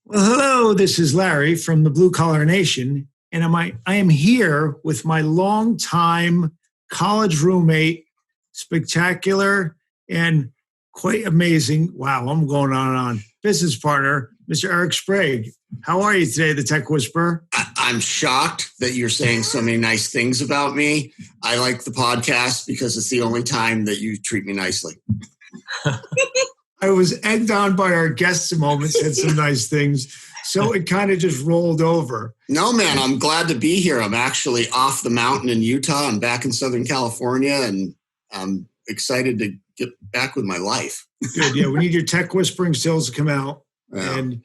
Well, hello, this is Larry from the Blue Collar Nation, and I am here with my longtime college roommate, spectacular and quite amazing. Wow, I'm going on and on. Business partner, Mr. Eric Sprague. How are you today, the Tech Whisperer? I'm shocked that you're saying so many nice things about me. I like the podcast because it's the only time that you treat me nicely. I was egged on by our guests a moment, said some nice things. So it kind of just rolled over. No, man, I'm glad to be here. I'm actually off the mountain in Utah. I'm back in Southern California, and I'm excited to get back with my life. Good. Yeah, we need your tech whispering skills to come out and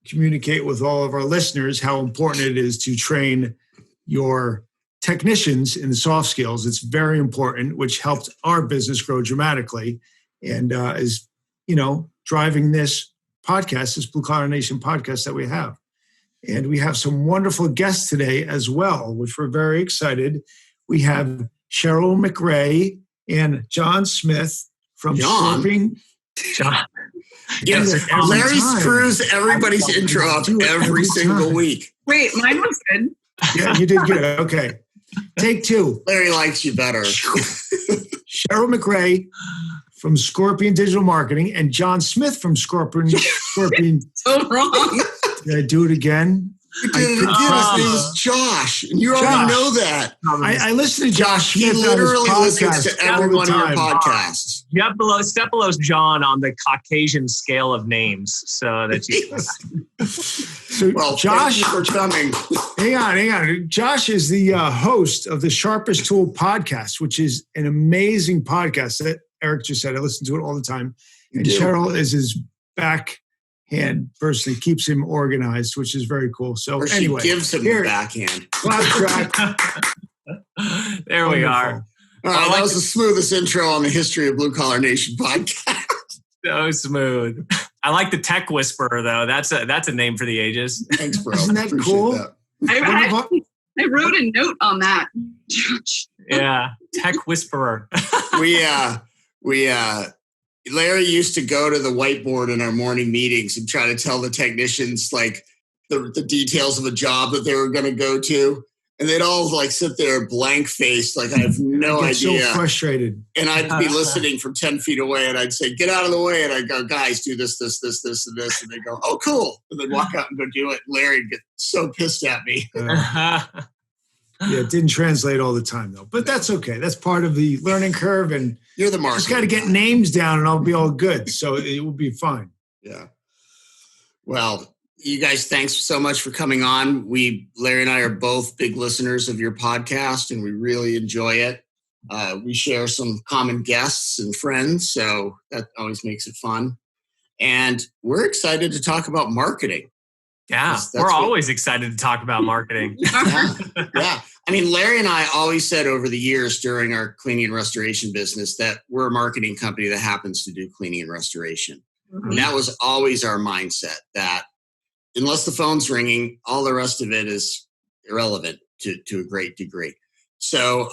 communicate with all of our listeners how important it is to train your technicians in the soft skills. It's very important, which helped our business grow dramatically and is driving this podcast, this Blue Collar Nation podcast that we have. And we have some wonderful guests today as well, which we're very excited. We have Cheryl McRae and John Smith from Scorpion. John. Yes, Larry screws everybody's intro up every single week. Wait, mine was good. Yeah, you did good. Okay. Take two. Larry likes you better. Cheryl McRae from Scorpion Digital Marketing and John Smith from Scorpion. So wrong. Did I do it again? You did it again. His name is Josh, and you already know that. I listen to Josh. He literally listens to every one of your podcasts. Step below John on the Caucasian scale of names, so that you. So well, Josh, thank you for coming. Hang on. Josh is the host of the Sharpest Tool podcast, which is an amazing podcast that Eric just said. I listen to it all the time. And Cheryl is his backhand person, keeps him organized, which is very cool. So anyway, she gives him the backhand. There we are. All right, that was the smoothest intro on the history of Blue Collar Nation podcast. So smooth. I like the Tech Whisperer, though. That's a name for the ages. Thanks, bro. Isn't that cool? That. I wrote a note on that. Yeah, Tech Whisperer. Larry used to go to the whiteboard in our morning meetings and try to tell the technicians like the details of a job that they were going to go to. And they'd all like sit there blank faced, like I have no idea. So frustrated. And I'd be listening from 10 feet away and I'd say, get out of the way. And I'd go, guys, do this, this, this, this, and this. And they'd go, oh, cool. And they'd walk out and go do it. And Larry'd get so pissed at me. Yeah, it didn't translate all the time though. But that's okay. That's part of the learning curve. And you're the marketer. Just got to get names down and I'll be all good. So it will be fine. Yeah. Well, you guys, thanks so much for coming on. Larry and I are both big listeners of your podcast, and we really enjoy it. We share some common guests and friends, so that always makes it fun. And we're excited to talk about marketing. Yeah, we're always excited to talk about marketing. Yeah. I mean, Larry and I always said over the years during our cleaning and restoration business that we're a marketing company that happens to do cleaning and restoration. Mm-hmm. And that was always our mindset, that unless the phone's ringing, all the rest of it is irrelevant to a great degree. So,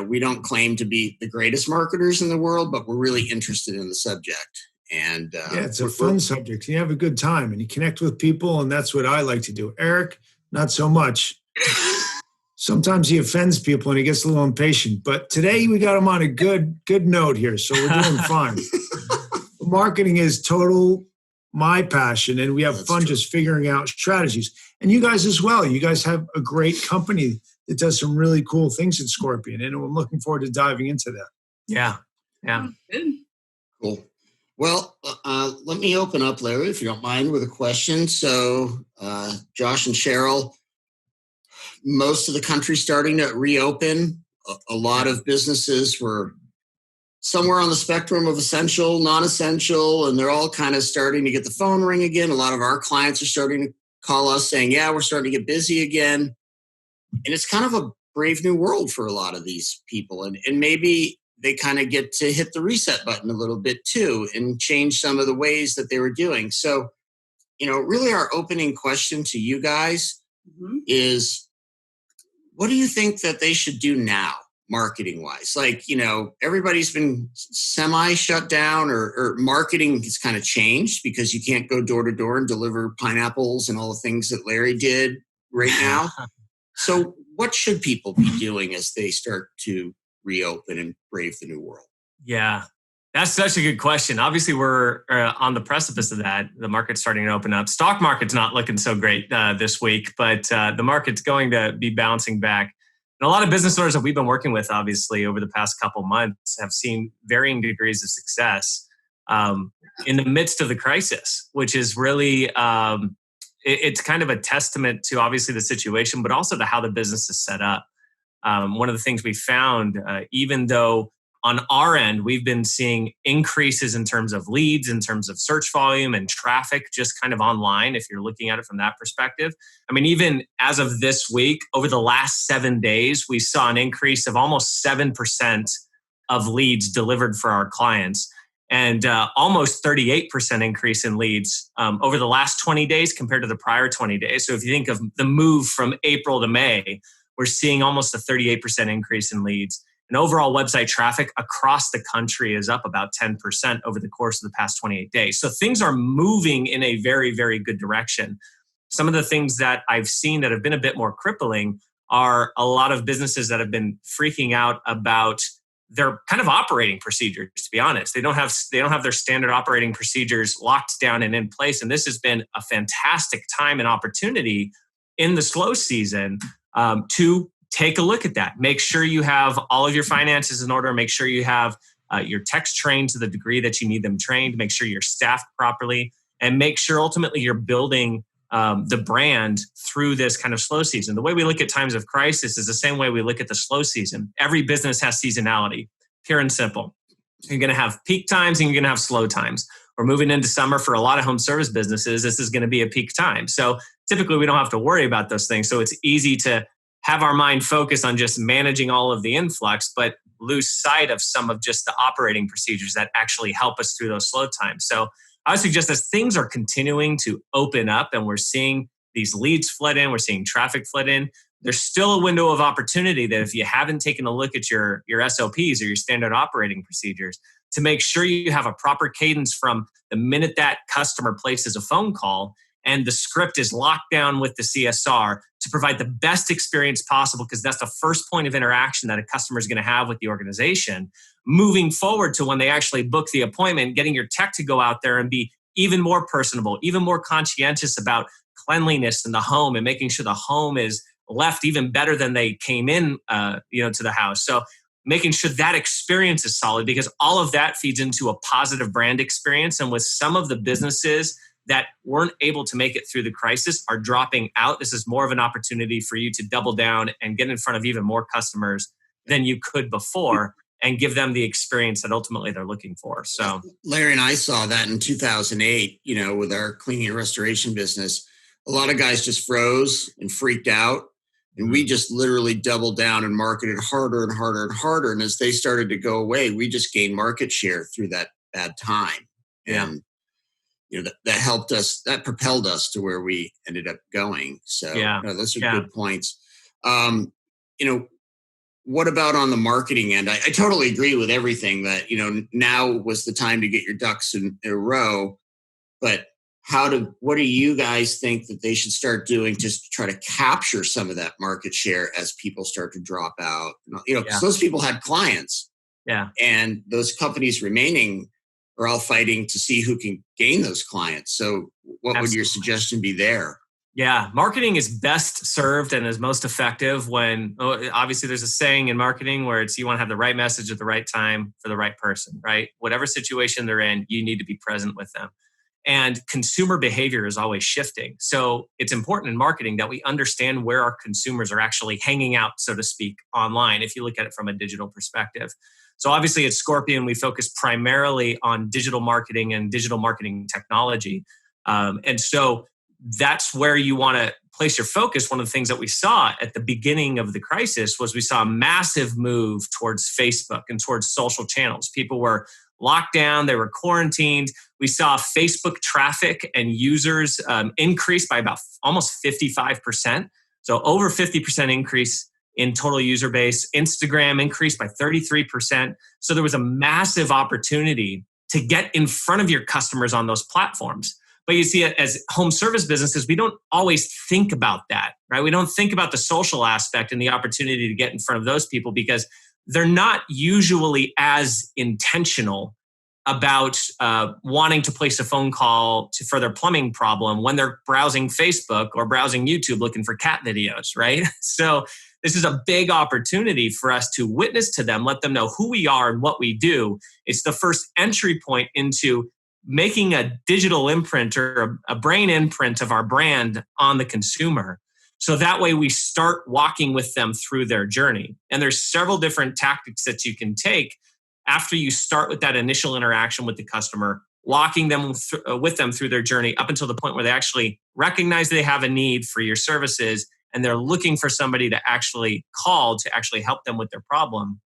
we don't claim to be the greatest marketers in the world, but we're really interested in the subject. And it's a fun subject. You have a good time and you connect with people, and that's what I like to do. Eric, not so much. Sometimes he offends people and he gets a little impatient. But today we got him on a good note here, so we're doing fine. Marketing is total my passion, and we have fun just figuring out strategies. And you guys as well. You guys have a great company that does some really cool things at Scorpion, and I'm looking forward to diving into that. Yeah. Cool. Well, let me open up, Larry, if you don't mind, with a question. So, Josh and Cheryl, most of the country starting to reopen. A lot of businesses were somewhere on the spectrum of essential, non-essential, and they're all kind of starting to get the phone ring again. A lot of our clients are starting to call us saying, yeah, we're starting to get busy again. And it's kind of a brave new world for a lot of these people. And maybe they kind of get to hit the reset button a little bit too and change some of the ways that they were doing. So, really our opening question to you guys is, what do you think that they should do now? marketing wise? Like, everybody's been semi shut down, or marketing has kind of changed because you can't go door to door and deliver pineapples and all the things that Larry did right now. So what should people be doing as they start to reopen and brave the new world? Yeah, that's such a good question. Obviously, we're on the precipice of that. The market's starting to open up. Stock market's not looking so great this week, but the market's going to be bouncing back. And a lot of business owners that we've been working with, obviously, over the past couple months have seen varying degrees of success in the midst of the crisis, which is really, it's kind of a testament to obviously the situation, but also to how the business is set up. One of the things we found, even though on our end, we've been seeing increases in terms of leads, in terms of search volume and traffic, just kind of online, if you're looking at it from that perspective. I mean, even as of this week, over the last 7 days, we saw an increase of almost 7% of leads delivered for our clients, and almost 38% increase in leads over the last 20 days compared to the prior 20 days. So if you think of the move from April to May, we're seeing almost a 38% increase in leads. And overall website traffic across the country is up about 10% over the course of the past 28 days. So things are moving in a very, very good direction. Some of the things that I've seen that have been a bit more crippling are a lot of businesses that have been freaking out about their kind of operating procedures, to be honest. They don't have their standard operating procedures locked down and in place. And this has been a fantastic time and opportunity in the slow season to take a look at that. Make sure you have all of your finances in order. Make sure you have your techs trained to the degree that you need them trained. Make sure you're staffed properly, and make sure ultimately you're building the brand through this kind of slow season. The way we look at times of crisis is the same way we look at the slow season. Every business has seasonality, pure and simple. You're going to have peak times and you're going to have slow times. We're moving into summer for a lot of home service businesses. This is going to be a peak time. So typically we don't have to worry about those things. So it's easy to have our mind focus on just managing all of the influx, but lose sight of some of just the operating procedures that actually help us through those slow times. So I would suggest as things are continuing to open up and we're seeing these leads flood in, we're seeing traffic flood in, there's still a window of opportunity that if you haven't taken a look at your SOPs or your standard operating procedures, to make sure you have a proper cadence from the minute that customer places a phone call and the script is locked down with the CSR to provide the best experience possible, because that's the first point of interaction that a customer is going to have with the organization. Moving forward to when they actually book the appointment, getting your tech to go out there and be even more personable, even more conscientious about cleanliness in the home and making sure the home is left even better than they came in, to the house. So making sure that experience is solid, because all of that feeds into a positive brand experience. And with some of the businesses that weren't able to make it through the crisis are dropping out, this is more of an opportunity for you to double down and get in front of even more customers than you could before and give them the experience that ultimately they're looking for. So Larry and I saw that in 2008, with our cleaning and restoration business. A lot of guys just froze and freaked out. And we just literally doubled down and marketed harder and harder and harder. And as they started to go away, we just gained market share through that bad time. And that helped us, that propelled us to where we ended up going. So those are good points. What about on the marketing end? I totally agree with everything that, now was the time to get your ducks in a row. But what do you guys think that they should start doing to try to capture some of that market share as people start to drop out? Because those people had clients. Yeah. And those companies remaining are all fighting to see who can gain those clients. So what would your suggestion be there? Yeah, marketing is best served and is most effective when, obviously there's a saying in marketing where it's you want to have the right message at the right time for the right person, right? Whatever situation they're in, you need to be present with them. And consumer behavior is always shifting. So it's important in marketing that we understand where our consumers are actually hanging out, so to speak, online, if you look at it from a digital perspective. So obviously at Scorpion, we focus primarily on digital marketing and digital marketing technology. And so that's where you want to place your focus. One of the things that we saw at the beginning of the crisis was we saw a massive move towards Facebook and towards social channels. People were locked down, they were quarantined. We saw Facebook traffic and users increase by about almost 55%. So over 50% increase in total user base. Instagram increased by 33%. So there was a massive opportunity to get in front of your customers on those platforms. But you see, as home service businesses, we don't always think about that, right? We don't think about the social aspect and the opportunity to get in front of those people because they're not usually as intentional about wanting to place a phone call for their plumbing problem when they're browsing Facebook or browsing YouTube looking for cat videos, right? So this is a big opportunity for us to witness to them, let them know who we are and what we do. It's the first entry point into making a digital imprint or a brain imprint of our brand on the consumer. So that way we start walking with them through their journey. And there's several different tactics that you can take after you start with that initial interaction with the customer, walking them with them through their journey up until the point where they actually recognize they have a need for your services and they're looking for somebody to actually call to actually help them with their problem.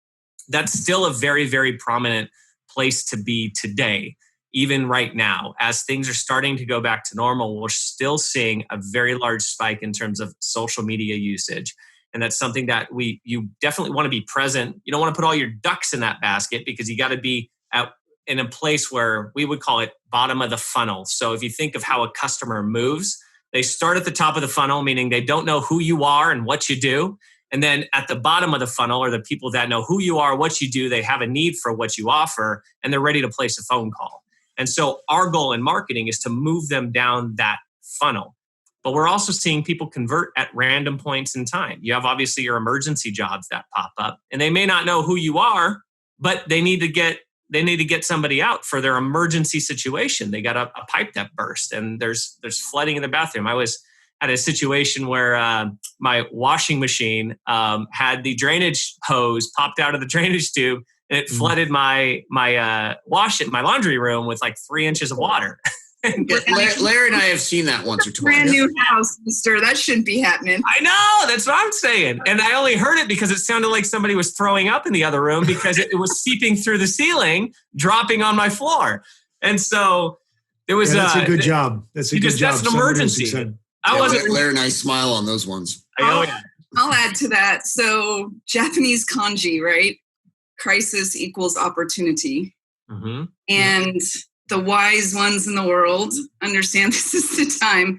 That's still a very, very prominent place to be today. Even right now, as things are starting to go back to normal, we're still seeing a very large spike in terms of social media usage. And that's something that you definitely want to be present. You don't want to put all your ducks in that basket because you got to be in a place where we would call it bottom of the funnel. So if you think of how a customer moves, they start at the top of the funnel, meaning they don't know who you are and what you do. And then at the bottom of the funnel are the people that know who you are, what you do, they have a need for what you offer, and they're ready to place a phone call. And so our goal in marketing is to move them down that funnel. But we're also seeing people convert at random points in time. You have obviously your emergency jobs that pop up, and they may not know who you are, but they need to get somebody out for their emergency situation. They got a pipe that burst, and there's flooding in the bathroom. I was at a situation where my washing machine had the drainage hose popped out of the drainage tube. And it flooded my laundry room with like 3 inches of water. Larry and I have seen that once or twice. Brand new house, mister. That shouldn't be happening. I know. That's what I'm saying. And I only heard it because it sounded like somebody was throwing up in the other room because it was seeping through the ceiling, dropping on my floor. And so it was. That's a good job. That's a good job. That's an emergency. Larry and I smile on those ones. I'll add to that. So Japanese kanji, right? Crisis equals opportunity. Mm-hmm. And the wise ones in the world understand this is the time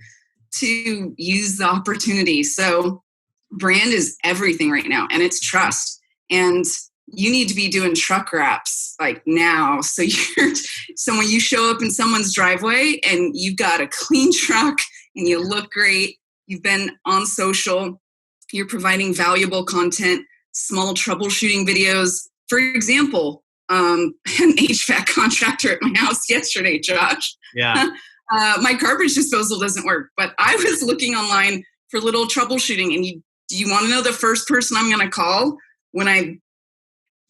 to use the opportunity. So brand is everything right now, and it's trust. And you need to be doing truck wraps like now. So when you show up in someone's driveway and you've got a clean truck and you look great, you've been on social, you're providing valuable content, small troubleshooting videos. For example, an HVAC contractor at my house yesterday, Josh. Yeah. My garbage disposal doesn't work, but I was looking online for little troubleshooting. And do you want to know the first person I'm going to call when I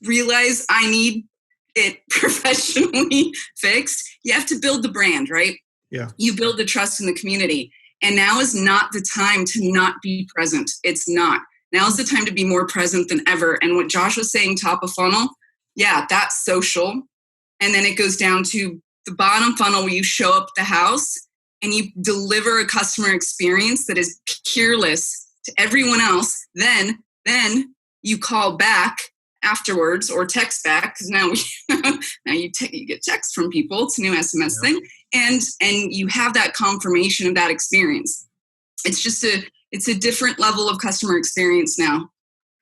realize I need it professionally fixed? You have to build the brand, right? Yeah. You build the trust in the community. And now is not the time to not be present. It's not. Now is the time to be more present than ever. And what Josh was saying, top of funnel, yeah, that's social. And then it goes down to the bottom funnel where you show up at the house and you deliver a customer experience that is peerless to everyone else. Then you call back afterwards or text back, because now you get text from people. It's a new SMS thing. And you have that confirmation of that experience. It's just it's a different level of customer experience now,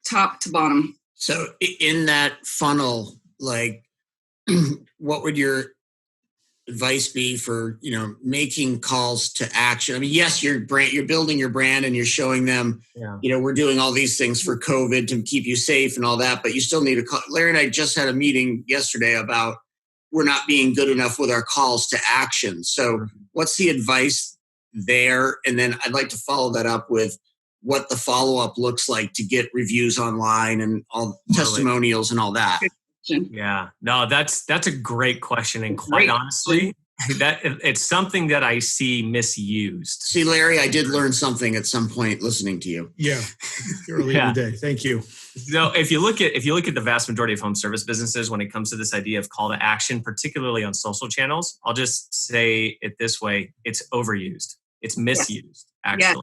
top to bottom. So in that funnel, like, what would your advice be for, making calls to action? I mean, yes, you're building your brand and you're showing them, we're doing all these things for COVID to keep you safe and all that, but you still need to call. Larry and I just had a meeting yesterday about we're not being good enough with our calls to action. So what's the advice there? And then I'd like to follow that up with what the follow-up looks like to get reviews online and all testimonials and all that. Yeah, no, that's a great question. And quite honestly, that it's something that I see misused. See, Larry, I did learn something at some point listening to you. Yeah, early in the day. Thank you. So if you look at the vast majority of home service businesses, when it comes to this idea of call to action, particularly on social channels, I'll just say it this way: it's overused. It's misused, actually.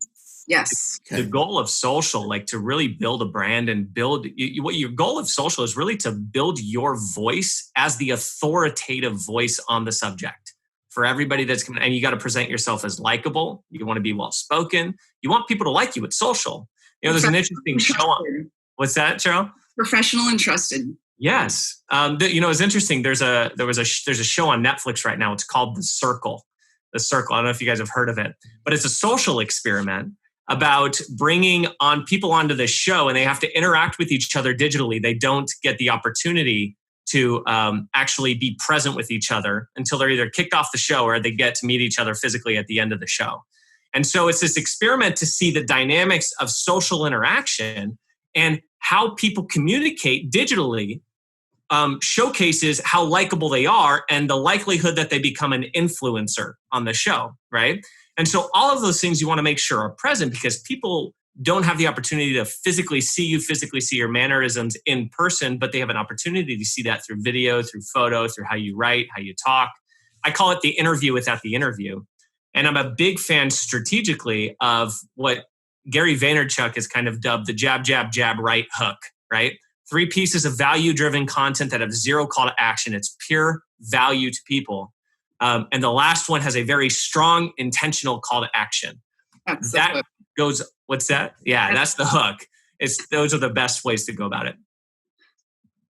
Yes. The goal of social, like to really build a brand and build what your goal of social is really to build your voice as the authoritative voice on the subject for everybody that's coming. And you got to present yourself as likable. You want to be well-spoken. You want people to like you. It's social. There's an interesting show on. What's that, Cheryl? Professional and trusted. Yes. It's interesting. There's a show on Netflix right now. It's called The Circle. The Circle. I don't know if you guys have heard of it, but it's a social experiment about bringing on people onto this show, and they have to interact with each other digitally. They don't get the opportunity to actually be present with each other until they're either kicked off the show or they get to meet each other physically at the end of the show. And so it's this experiment to see the dynamics of social interaction and how people communicate digitally showcases how likable they are and the likelihood that they become an influencer on the show, right? And so all of those things you want to make sure are present because people don't have the opportunity to physically see you, physically see your mannerisms in person, but they have an opportunity to see that through video, through photo, through how you write, how you talk. I call it the interview without the interview. And I'm a big fan strategically of what Gary Vaynerchuk has kind of dubbed the jab, jab, jab, right hook, right? 3 pieces of value-driven content that have 0 call to action. It's pure value to people. And the last one has a very strong intentional call to action. That goes, what's that? Yeah, that's the hook. Those are the best ways to go about it.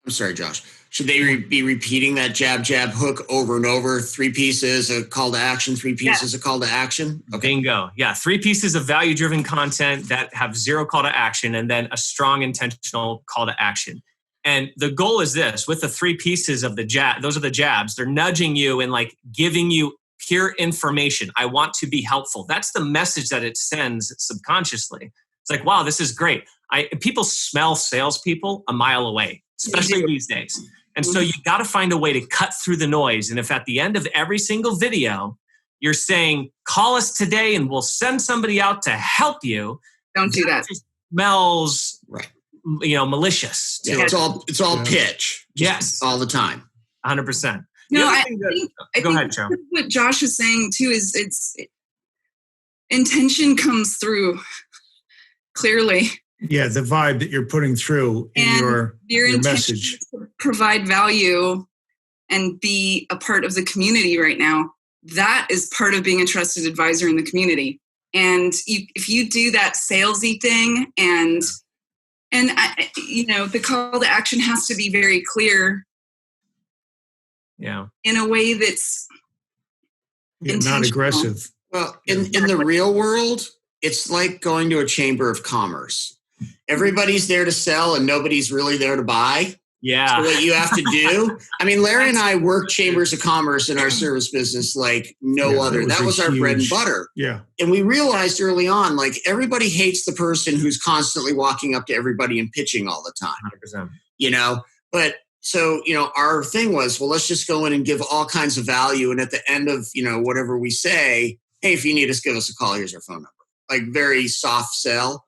I'm sorry, Josh. Should they be repeating that jab, jab, hook over and over? 3 pieces, a call to action, 3 pieces, a call to action? Okay. Bingo. Yeah, 3 pieces of value-driven content that have 0 call to action and then a strong intentional call to action. And the goal is this, with the 3 pieces of the jab, those are the jabs, they're nudging you and like giving you pure information. I want to be helpful. That's the message that it sends subconsciously. It's like, wow, this is great. People smell salespeople a mile away, especially these days. And so you got to find a way to cut through the noise. And if at the end of every single video, you're saying, call us today and we'll send somebody out to help you. Don't do that. Just smells malicious. Yeah, it's all pitch. Yes. All the time. 100%. No, I think ahead, Cheryl. What Josh is saying too is intention comes through clearly. Yeah, the vibe that you're putting through in your message. To provide value and be a part of the community right now. That is part of being a trusted advisor in the community. And if you do that salesy thing and the call to action has to be very clear. Yeah. In a way that's not aggressive. Well, in the real world, it's like going to a chamber of commerce. Everybody's there to sell and nobody's really there to buy. Yeah. So what you have to do. I mean, Larry and I work chambers of commerce in our service business like no other. That was our bread and butter. Yeah. And we realized early on, like everybody hates the person who's constantly walking up to everybody and pitching all the time. 100%. But so, our thing was, well, let's just go in and give all kinds of value. And at the end of, whatever we say, hey, if you need us, give us a call. Here's our phone number. Like very soft sell.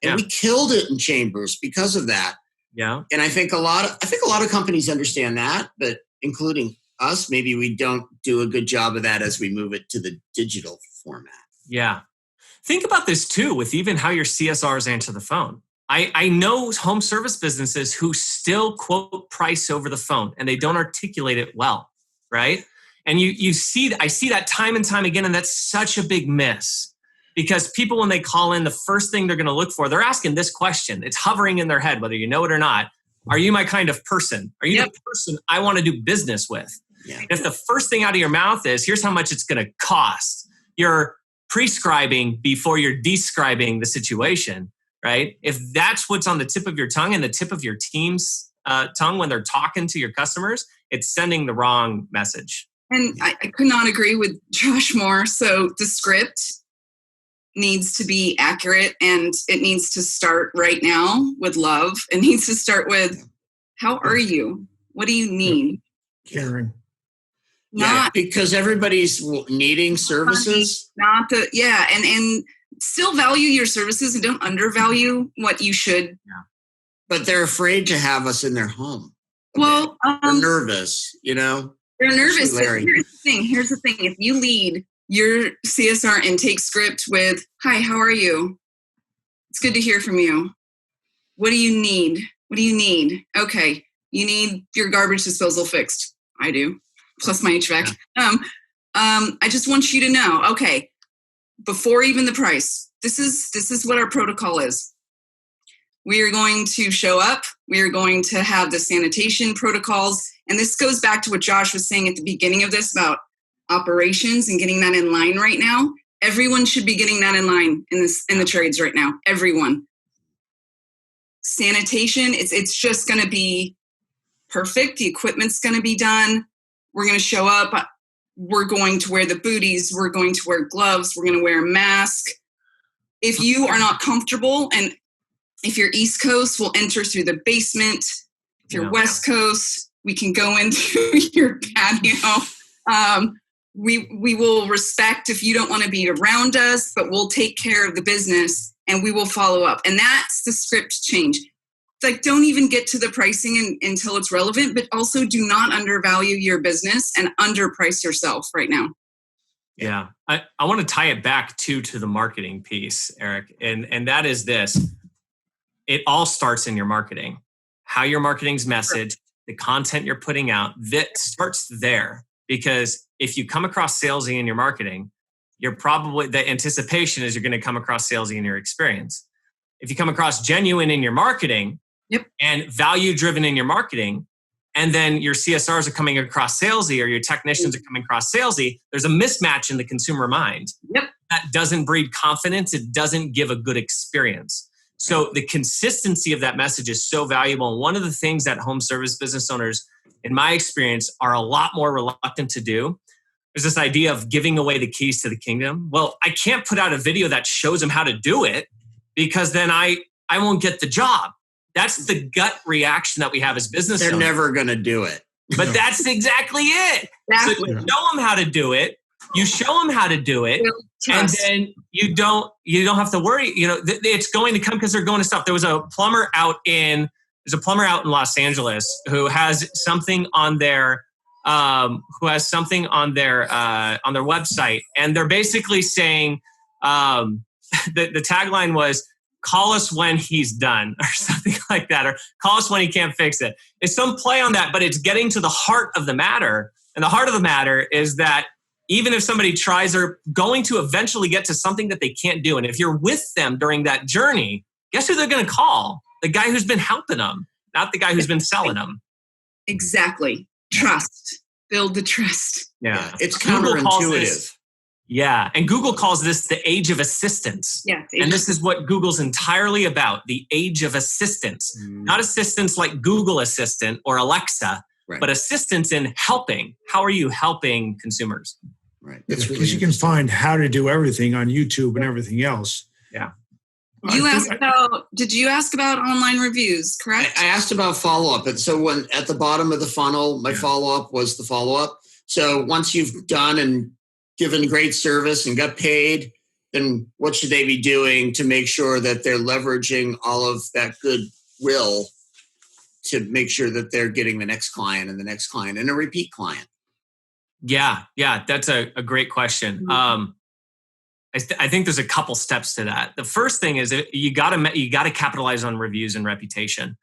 And we killed it in chambers because of that. Yeah. And I think a lot of companies understand that, but including us, maybe we don't do a good job of that as we move it to the digital format. Yeah. Think about this too, with even how your CSRs answer the phone. I know home service businesses who still quote price over the phone and they don't articulate it well, right? And I see that time and time again, and that's such a big miss. Because people, when they call in, the first thing they're going to look for, they're asking this question. It's hovering in their head, whether you know it or not. Are you my kind of person? Are you the person I want to do business with? Yeah. If the first thing out of your mouth is, here's how much it's going to cost, you're prescribing before you're describing the situation, right? If that's what's on the tip of your tongue and the tip of your team's tongue when they're talking to your customers, it's sending the wrong message. And I could not agree with Josh more. So the script needs to be accurate and it needs to start right now with love. It needs to start with, how are you? What do you need? Caring. Because everybody's needing services. And still value your services and don't undervalue what you should. Yeah. But they're afraid to have us in their home. Well, they're nervous, They're nervous. Here's the thing. If you lead your CSR intake script with, hi, how are you? It's good to hear from you. What do you need? What do you need? Okay, you need your garbage disposal fixed. I do, plus my HVAC. Yeah. I just want you to know, okay, before even the price, this is what our protocol is. We are going to show up. We are going to have the sanitation protocols. And this goes back to what Josh was saying at the beginning of this about operations and getting that in line right now. Everyone should be getting that in line in the trades right now. Everyone. Sanitation, it's just going to be perfect. The equipment's going to be done. We're going to show up. We're going to wear the booties. We're going to wear gloves. We're going to wear a mask. If you are not comfortable, and if you're East Coast, we'll enter through the basement. If you're West Coast, we can go into your patio. We will respect if you don't want to be around us, but we'll take care of the business and we will follow up. And that's the script change. It's like, don't even get to the pricing until it's relevant, but also do not undervalue your business and underprice yourself right now. Yeah. I want to tie it back to the marketing piece, Eric. And that is this. It all starts in your marketing. How your marketing's message, the content you're putting out, that starts there. Because if you come across salesy in your marketing, you're probably, the anticipation is you're going to come across salesy in your experience. If you come across genuine in your marketing and value-driven in your marketing, and then your CSRs are coming across salesy or your technicians are coming across salesy, there's a mismatch in the consumer mind. That doesn't breed confidence. It doesn't give a good experience. So the consistency of that message is so valuable. And one of the things that home service business owners, in my experience, are a lot more reluctant to do is this idea of giving away the keys to the kingdom. Well, I can't put out a video that shows them how to do it because then I won't get the job. That's the gut reaction that we have as business owners. They're never going to do it. But that's exactly it. So you show them how to do it. You show them how to do it. And then you don't have to worry. It's going to come because they're going to stop. There's a plumber out in Los Angeles who has something on their website, and they're basically saying the tagline was, "Call us when he's done," or something like that, or "Call us when he can't fix it." It's some play on that, but it's getting to the heart of the matter. And the heart of the matter is that even if somebody tries, they're going to eventually get to something that they can't do. And if you're with them during that journey, guess who they're going to call? The guy who's been helping them, not the guy who's been selling them. Exactly. Trust. Build the trust. Yeah. It's counterintuitive. And Google calls this the age of assistance. Yeah. And this is what Google's entirely about, the age of assistance. Not assistance like Google Assistant or Alexa, but assistance in helping. How are you helping consumers? Right. Because you can find how to do everything on YouTube and everything else. Yeah. Did you ask about online reviews, correct? I asked about follow-up. And so when at the bottom of the funnel, my follow-up was the follow-up. So once you've done and given great service and got paid, then what should they be doing to make sure that they're leveraging all of that goodwill to make sure that they're getting the next client and the next client and a repeat client? Yeah, that's a great question. I think there's a couple steps to that. The first thing is you got to capitalize on reviews and reputation.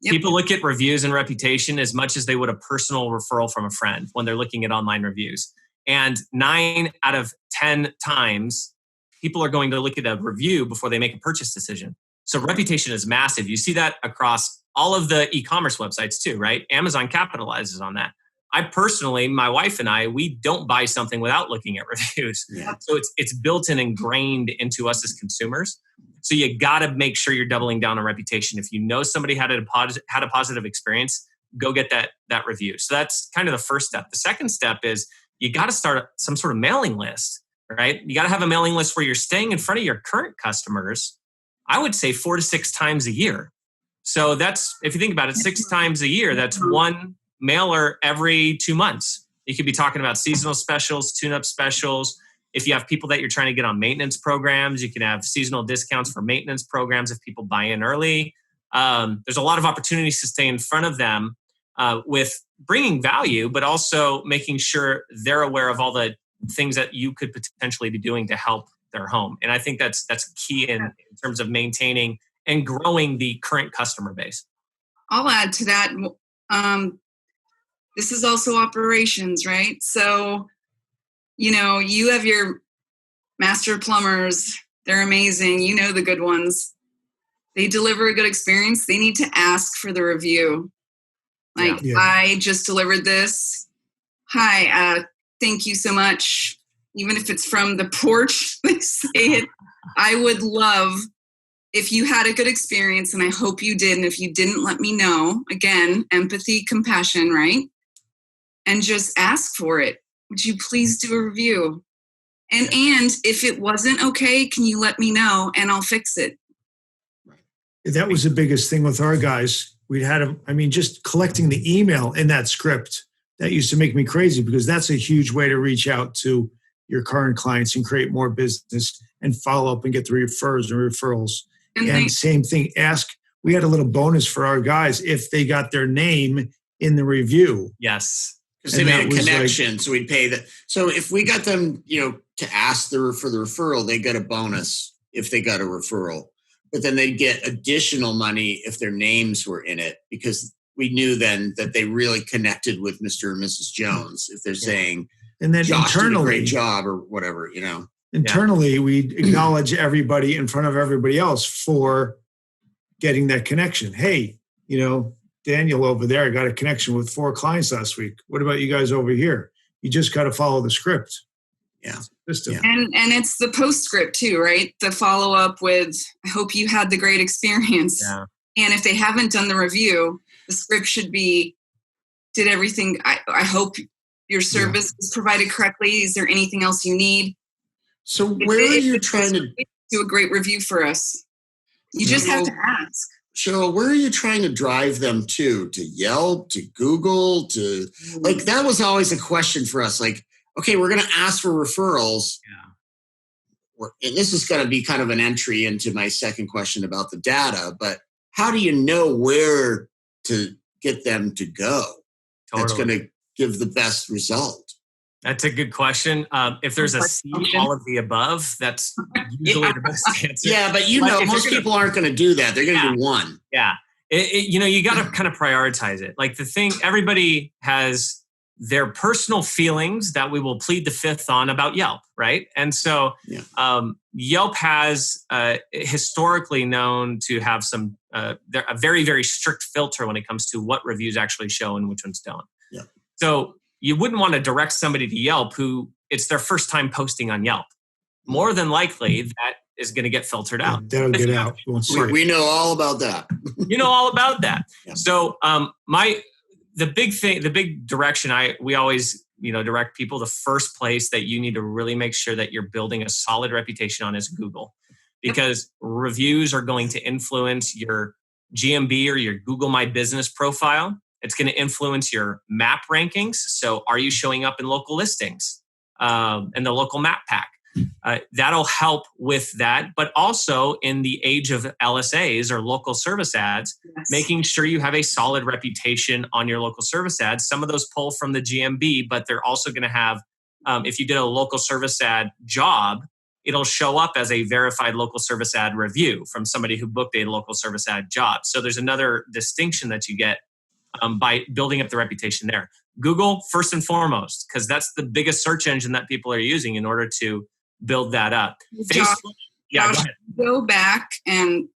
People look at reviews and reputation as much as they would a personal referral from a friend when they're looking at online reviews. And 9 out of 10 times, people are going to look at a review before they make a purchase decision. So reputation is massive. You see that across all of the e-commerce websites too, right? Amazon capitalizes on that. I personally, my wife and I, we don't buy something without looking at reviews. So it's built and ingrained into us as consumers. So you got to make sure you're doubling down on reputation. If you know somebody had a positive experience, go get that review. So that's kind of the first step. The second step is you got to start some sort of mailing list, right? You got to have a mailing list where you're staying in front of your current customers, I would say 4 to 6 times a year. So that's, if you think about it, 6 times a year, that's one mailer every 2 months. You could be talking about seasonal specials, tune-up specials. If you have people that you're trying to get on maintenance programs, you can have seasonal discounts for maintenance programs if people buy in early. There's a lot of opportunities to stay in front of them with bringing value, but also making sure they're aware of all the things that you could potentially be doing to help their home. And I think that's key in terms of maintaining and growing the current customer base. I'll add to that. This is also operations, right? So, you have your master plumbers. They're amazing. You know the good ones. They deliver a good experience. They need to ask for the review. Like, I just delivered this. Hi, thank you so much. Even if it's from the porch, they say it. I would love if you had a good experience, and I hope you did. And if you didn't, let me know. Again, empathy, compassion, right? And just ask for it. Would you please do a review? And if it wasn't okay, can you let me know and I'll fix it? That was the biggest thing with our guys. We had just collecting the email in that script, that used to make me crazy, because that's a huge way to reach out to your current clients and create more business and follow up and get the referrals. And same thing, we had a little bonus for our guys if they got their name in the review. Yes. Because they made a connection, so we'd pay that. So if we got them, to ask for the referral, they got a bonus if they got a referral. But then they'd get additional money if their names were in it, because we knew then that they really connected with Mr. and Mrs. Jones. If they're saying, and then Josh internally, did a great job or whatever, Internally, we acknowledge everybody in front of everybody else for getting that connection. Hey, Daniel over there got a connection with 4 clients last week. What about you guys over here? You just got to follow the script. Yeah. And it's the postscript too, right? The follow-up with, I hope you had the great experience. Yeah. And if they haven't done the review, the script should be, did everything, I hope your service is provided correctly. Is there anything else you need? So where are you trying to do a great review for us? You just have to ask. Cheryl, where are you trying to drive them to? To Yelp, to Google, to that was always a question for us. Like, okay, we're going to ask for referrals. Yeah. And this is going to be kind of an entry into my second question about the data, but how do you know where to get them to go? Totally. That's going to give the best result. That's a good question. If there's a C, all of the above, that's usually the best answer. Yeah, but most people aren't going to do that. They're going to do one. Yeah. You got to kind of prioritize it. Like everybody has their personal feelings that we will plead the fifth on about Yelp, right? And so Yelp has historically known to have a very, very strict filter when it comes to what reviews actually show and which ones don't. Yeah. So you wouldn't want to direct somebody to Yelp who it's their first time posting on Yelp. More than likely, that is going to get filtered out. Yeah, that'll get out. We know all about that. You know all about that. Yeah. So the big direction we always direct people, the first place that you need to really make sure that you're building a solid reputation on is Google, because reviews are going to influence your GMB or your Google My Business profile. It's going to influence your map rankings. So are you showing up in local listings and the local map pack? That'll help with that. But also in the age of LSAs or local service ads, making sure you have a solid reputation on your local service ads. Some of those pull from the GMB, but they're also going to have, if you did a local service ad job, it'll show up as a verified local service ad review from somebody who booked a local service ad job. So there's another distinction that you get by building up the reputation there. Google, first and foremost, because that's the biggest search engine that people are using in order to build that up. Josh, go back and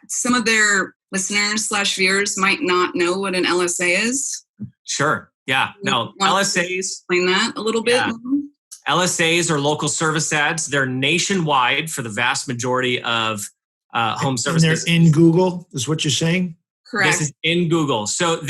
some of their listeners / viewers might not know what an LSA is. Sure. Yeah. No, LSAs. Explain that a little bit. LSAs are local service ads. They're nationwide for the vast majority of home services. And they're in Google, is what you're saying? Correct. This is in Google. So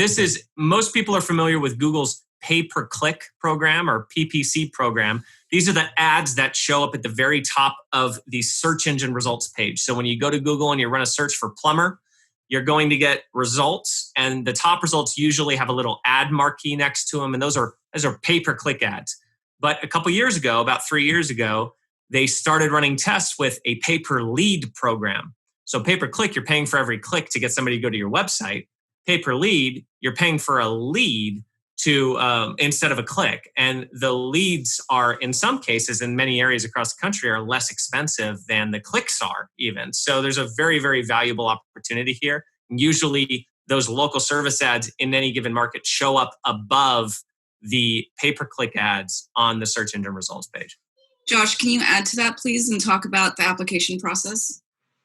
most people are familiar with Google's pay-per-click program or PPC program. These are the ads that show up at the very top of the search engine results page. So when you go to Google and you run a search for plumber, you're going to get results, and the top results usually have a little ad marquee next to them, and those are pay-per-click ads. But a couple years ago, about 3 years ago, they started running tests with a pay-per-lead program. So pay-per-click, you're paying for every click to get somebody to go to your website. Pay-per-lead, you're paying for a lead to instead of a click. And the leads are, in some cases, in many areas across the country, are less expensive than the clicks are even. So there's a very, very valuable opportunity here. Usually those local service ads in any given market show up above the pay-per-click ads on the search engine results page. Josh, can you add to that, please, and talk about the application process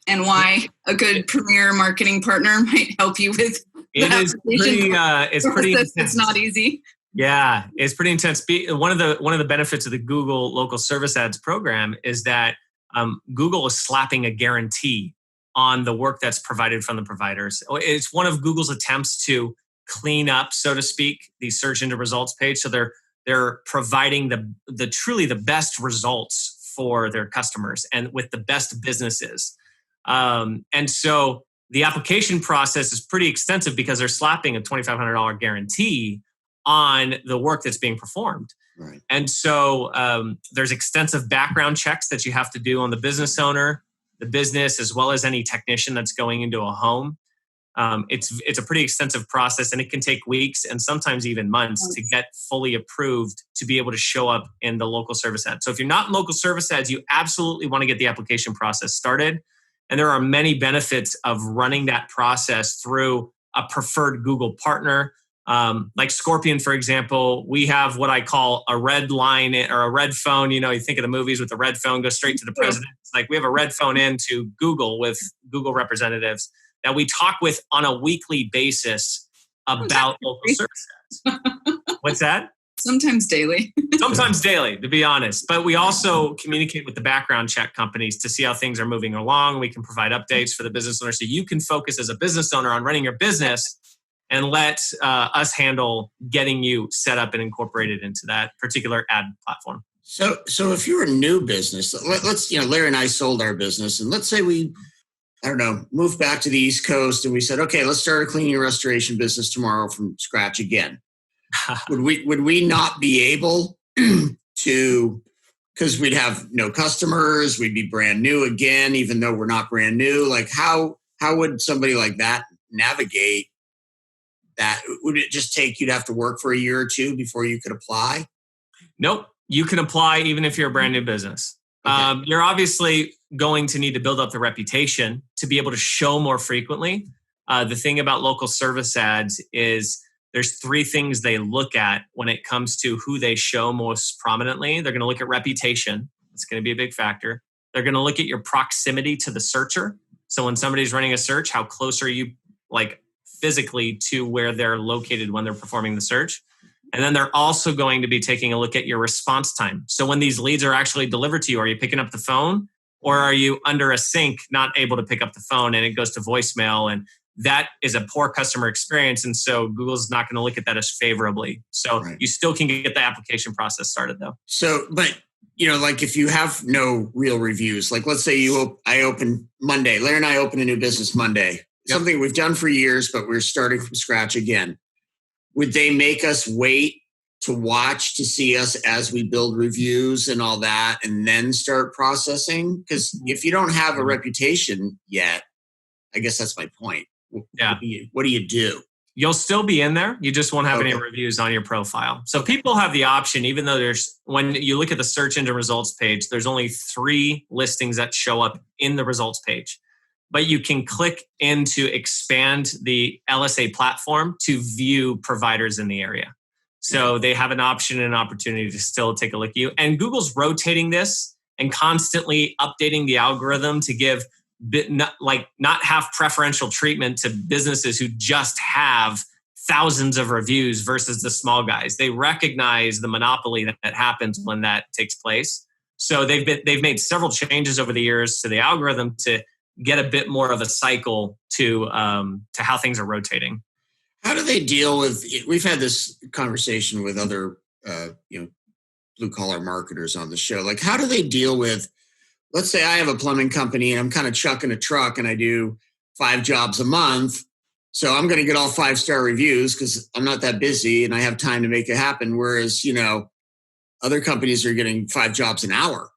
and why a good premier marketing partner might help you with it's pretty intense. It's not easy. Yeah, it's pretty intense. One of the benefits of the Google local service ads program is that Google is slapping a guarantee on the work that's provided from the providers. It's one of Google's attempts to clean up, so to speak, the search engine results page. So they're providing the truly the best results for their customers and with the best businesses. And so the application process is pretty extensive because they're slapping a $2,500 guarantee on the work that's being performed. Right. And so there's extensive background checks that you have to do on the business owner, the business, as well as any technician that's going into a home. It's a pretty extensive process, and it can take weeks and sometimes even months to get fully approved to be able to show up in the local service ad. So if you're not in local service ads, you absolutely want to get the application process started. And there are many benefits of running that process through a preferred Google partner. Like Scorpion, for example, we have what I call a red line or a red phone. You know, you think of the movies with the red phone, go straight to the president. It's like we have a red phone into Google with Google representatives that we talk with on a weekly basis about local service ads. What's that? Sometimes daily. Sometimes daily, to be honest. But we also communicate with the background check companies to see how things are moving along. We can provide updates for the business owner so you can focus as a business owner on running your business and let us handle getting you set up and incorporated into that particular ad platform. So if you're a new business, let's, Larry and I sold our business, and let's say we, moved back to the East Coast and we said, okay, let's start a cleaning and restoration business tomorrow from scratch again. Would we not be able to, because we'd have no customers, we'd be brand new again, even though we're not brand new? Like how would somebody like that navigate that? Would it just take, you'd have to work for a year or two before you could apply? Nope. You can apply even if you're a brand new business. Okay. You're obviously going to need to build up the reputation to be able to show more frequently. The thing about local service ads is there's three things they look at when it comes to who they show most prominently. They're going to look at reputation. It's going to be a big factor. They're going to look at your proximity to the searcher. So when somebody's running a search, how close are you physically to where they're located when they're performing the search? And then they're also going to be taking a look at your response time. So when these leads are actually delivered to you, are you picking up the phone or are you under a sink, not able to pick up the phone and it goes to voicemail? And that is a poor customer experience. And so Google's not going to look at that as favorably. So You still can get the application process started though. So, but if you have no real reviews, like let's say I open Monday, Larry and I open a new business Monday, something we've done for years, but we're starting from scratch again. Would they make us wait to watch to see us as we build reviews and all that and then start processing? Because if you don't have a reputation yet, I guess that's my point. Yeah. What do you do? You'll still be in there. You just won't have any reviews on your profile. So people have the option, even though when you look at the search engine results page, there's only 3 listings that show up in the results page. But you can click in to expand the LSA platform to view providers in the area. So they have an option and an opportunity to still take a look at you. And Google's rotating this and constantly updating the algorithm to give not have preferential treatment to businesses who just have thousands of reviews versus the small guys. They recognize the monopoly that happens when that takes place. So they've made several changes over the years to the algorithm to get a bit more of a cycle to how things are rotating. How do they deal with? We've had this conversation with other blue collar marketers on the show. Like, how do they deal with? Let's say I have a plumbing company and I'm kind of chucking a truck and I do 5 jobs a month. So I'm going to get all 5-star reviews because I'm not that busy and I have time to make it happen. Whereas, other companies are getting 5 jobs an hour.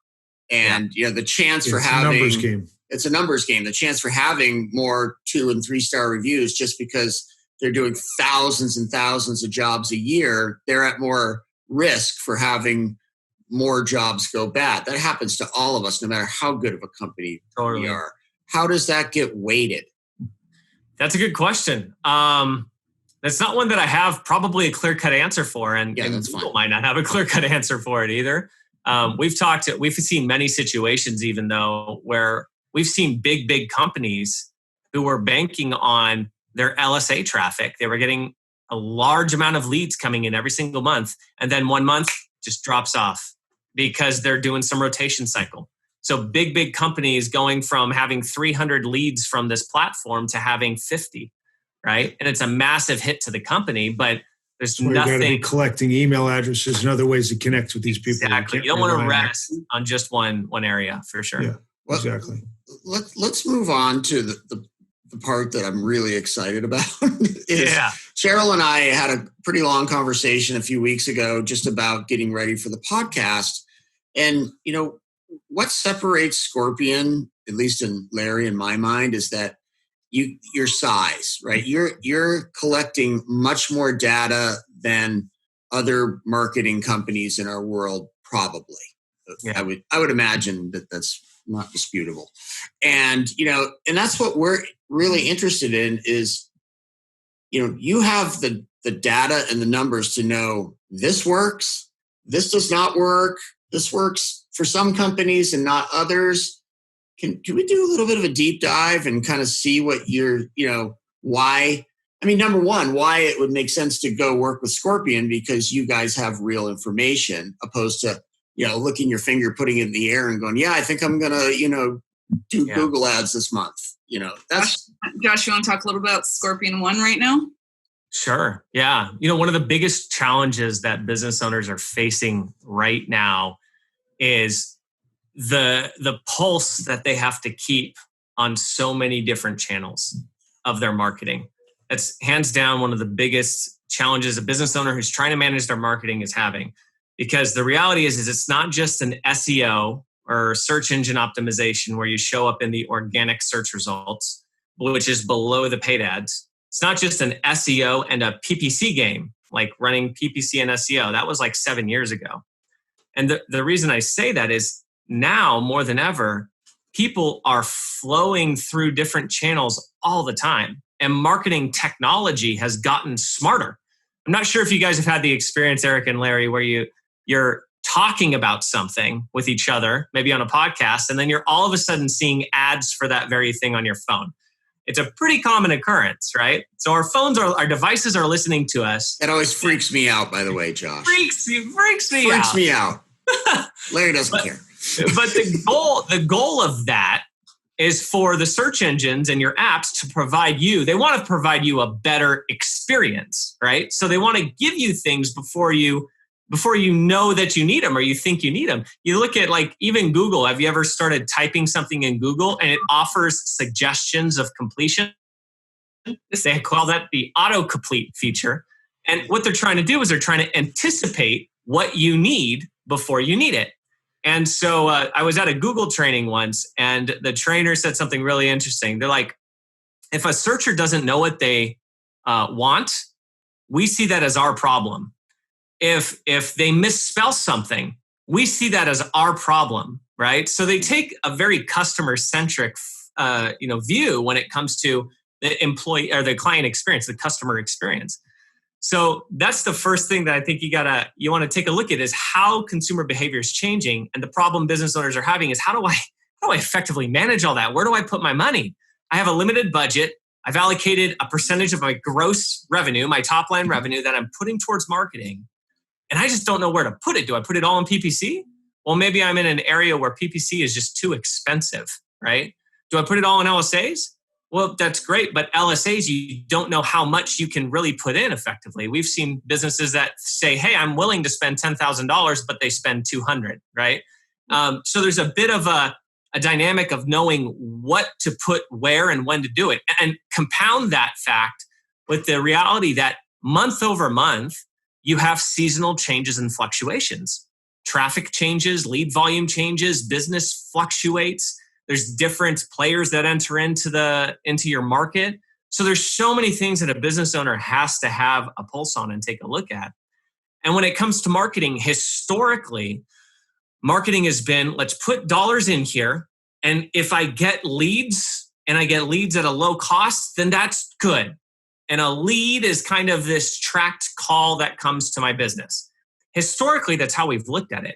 And, the chance for having... It's a numbers game. It's a numbers game. The chance for having more 2- and 3-star reviews just because they're doing thousands and thousands of jobs a year, they're at more risk for having more jobs go bad. That happens to all of us, no matter how good of a company we are. How does that get weighted? That's a good question. That's not one that I have probably a clear-cut answer for, and Google might not have a clear-cut answer for it either. We've seen many situations, even though, where we've seen big companies who were banking on their LSA traffic. They were getting a large amount of leads coming in every single month, and then 1 month just drops off because they're doing some rotation cycle. So big companies going from having 300 leads from this platform to having 50, right? And it's a massive hit to the company, but there's nothing. You got to be collecting email addresses and other ways to connect with these people. Exactly. You don't want to rest on just one area, for sure. Yeah, exactly. Let's move on to the part that I'm really excited about. Cheryl and I had a pretty long conversation a few weeks ago just about getting ready for the podcast. And, what separates Scorpion, at least in Larry and my mind, is that your size, right? You're collecting much more data than other marketing companies in our world, probably. Yeah. I would imagine that that's not disputable. And, and that's what we're really interested in is, you have the data and the numbers to know this works, this does not work, this works for some companies and not others. Can we do a little bit of a deep dive and kind of see what why? I mean, number one, why it would make sense to go work with Scorpion, because you guys have real information opposed to, licking your finger, putting it in the air and going, I think I'm going to, do Google ads this month. That's Josh, you want to talk a little about Scorpion One right now? Sure. Yeah. One of the biggest challenges that business owners are facing right now is the pulse that they have to keep on so many different channels of their marketing. That's hands down one of the biggest challenges a business owner who's trying to manage their marketing is having. Because the reality is it's not just an SEO or search engine optimization where you show up in the organic search results, which is below the paid ads. It's not just an SEO and a PPC game, like running PPC and SEO. That was like 7 years ago. And the reason I say that is now more than ever, people are flowing through different channels all the time. And marketing technology has gotten smarter. I'm not sure if you guys have had the experience, Eric and Larry, where you're talking about something with each other, maybe on a podcast, and then you're all of a sudden seeing ads for that very thing on your phone. It's a pretty common occurrence, right? So our devices are listening to us. That always freaks me out, by the way, Josh. Freaks me out. Larry doesn't care. But the goal of that is for the search engines and your apps to provide you, they want to provide you a better experience, right? So they want to give you things before you know that you need them or you think you need them. You look at like even Google. Have you ever started typing something in Google and it offers suggestions of completion? They call that the autocomplete feature. And what they're trying to do is they're trying to anticipate what you need before you need it. And so I was at a Google training once and the trainer said something really interesting. They're like, if a searcher doesn't know what they want, we see that as our problem. If they misspell something, we see that as our problem, right? So they take a very customer-centric view when it comes to the employee or the client experience, the customer experience. So that's the first thing that I think you want to take a look at is how consumer behavior is changing. And the problem business owners are having is how do I effectively manage all that? Where do I put my money? I have a limited budget. I've allocated a percentage of my gross revenue, my top line revenue that I'm putting towards marketing. And I just don't know where to put it. Do I put it all in PPC? Well, maybe I'm in an area where PPC is just too expensive, right? Do I put it all in LSAs? Well, that's great, but LSAs, you don't know how much you can really put in effectively. We've seen businesses that say, hey, I'm willing to spend $10,000, but they spend $200, right? So there's a bit of a dynamic of knowing what to put where and when to do it. And compound that fact with the reality that month over month, you have seasonal changes and fluctuations. Traffic changes, lead volume changes, business fluctuates. There's different players that enter into your market. So there's so many things that a business owner has to have a pulse on and take a look at. And when it comes to marketing, historically, marketing has been, let's put dollars in here. And if I get leads and I get leads at a low cost, then that's good. And a lead is kind of this tracked call that comes to my business. Historically, that's how we've looked at it.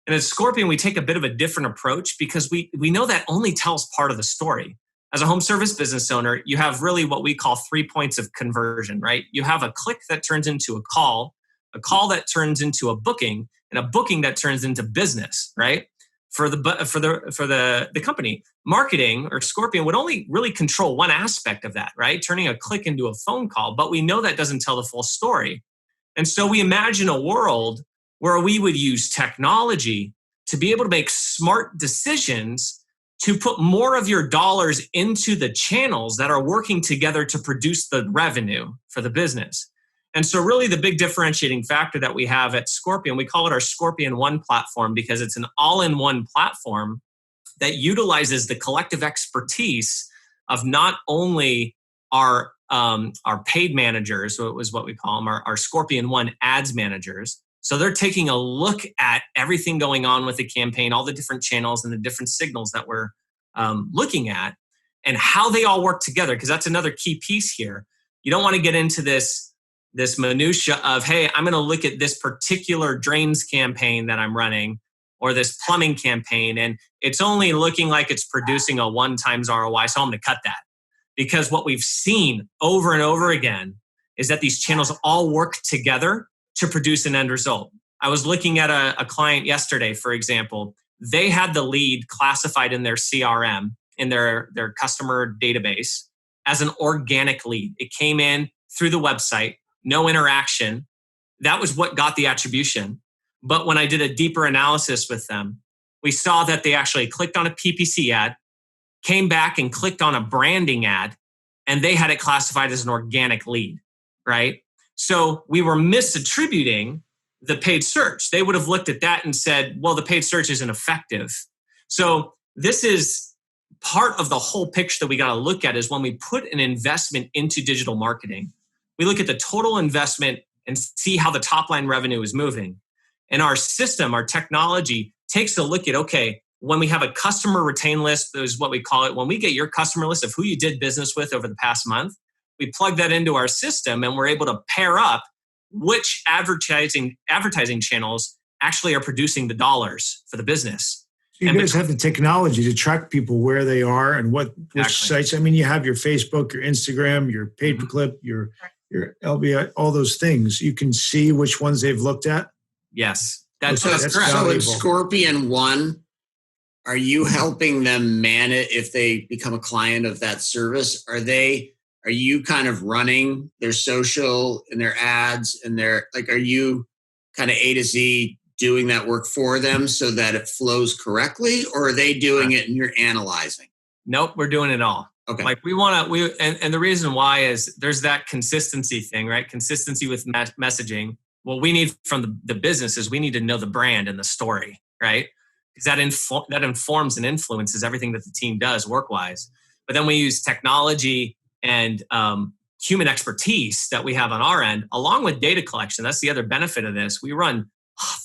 And at Scorpion, we take a bit of a different approach because we know that only tells part of the story. As a home service business owner, you have really what we call 3 points of conversion, right? You have a click that turns into a call that turns into a booking, and a booking that turns into business, right? For the company, marketing or Scorpion would only really control one aspect of that, right? Turning a click into a phone call, but we know that doesn't tell the full story. And so we imagine a world where we would use technology to be able to make smart decisions to put more of your dollars into the channels that are working together to produce the revenue for the business. And so really the big differentiating factor that we have at Scorpion, we call it our Scorpion One platform because it's an all-in-one platform that utilizes the collective expertise of not only our paid managers, so it was what we call them, our Scorpion One ads managers. So they're taking a look at everything going on with the campaign, all the different channels and the different signals that we're looking at and how they all work together, because that's another key piece here. You don't want to get into this minutia of, hey, I'm going to look at this particular drains campaign that I'm running or this plumbing campaign, and it's only looking like it's producing a 1 times ROI, so I'm going to cut that. Because what we've seen over and over again is that these channels all work together to produce an end result. I was looking at a client yesterday, for example. They had the lead classified in their CRM, in their customer database, as an organic lead. It came in through the website, no interaction. That was what got the attribution. But when I did a deeper analysis with them, we saw that they actually clicked on a PPC ad, came back and clicked on a branding ad, and they had it classified as an organic lead, right? So we were misattributing the paid search. They would have looked at that and said, well, the paid search isn't effective. So this is part of the whole picture that we got to look at is when we put an investment into digital marketing, we look at the total investment and see how the top line revenue is moving. And our system, our technology takes a look at, okay, when we have a customer retain list, is what we call it. When we get your customer list of who you did business with over the past month, we plug that into our system and we're able to pair up which advertising channels actually are producing the dollars for the business. So you guys have the technology to track people where they are and which sites. I mean, you have your Facebook, your Instagram, your pay-per-click, your LBI, all those things. You can see which ones they've looked at. Yes, that's correct. So in Scorpion One, are you helping them manage if they become a client of that service? Are you kind of running their social and their ads and are you kind of A to Z doing that work for them so that it flows correctly, or are they doing it and you're analyzing? Nope, we're doing it all. Okay. Like and the reason why is there's that consistency thing, right? Consistency with messaging. What we need from the business is we need to know the brand and the story, right? Because that informs and influences everything that the team does work-wise. But then we use technology and human expertise that we have on our end, along with data collection. That's the other benefit of this. We run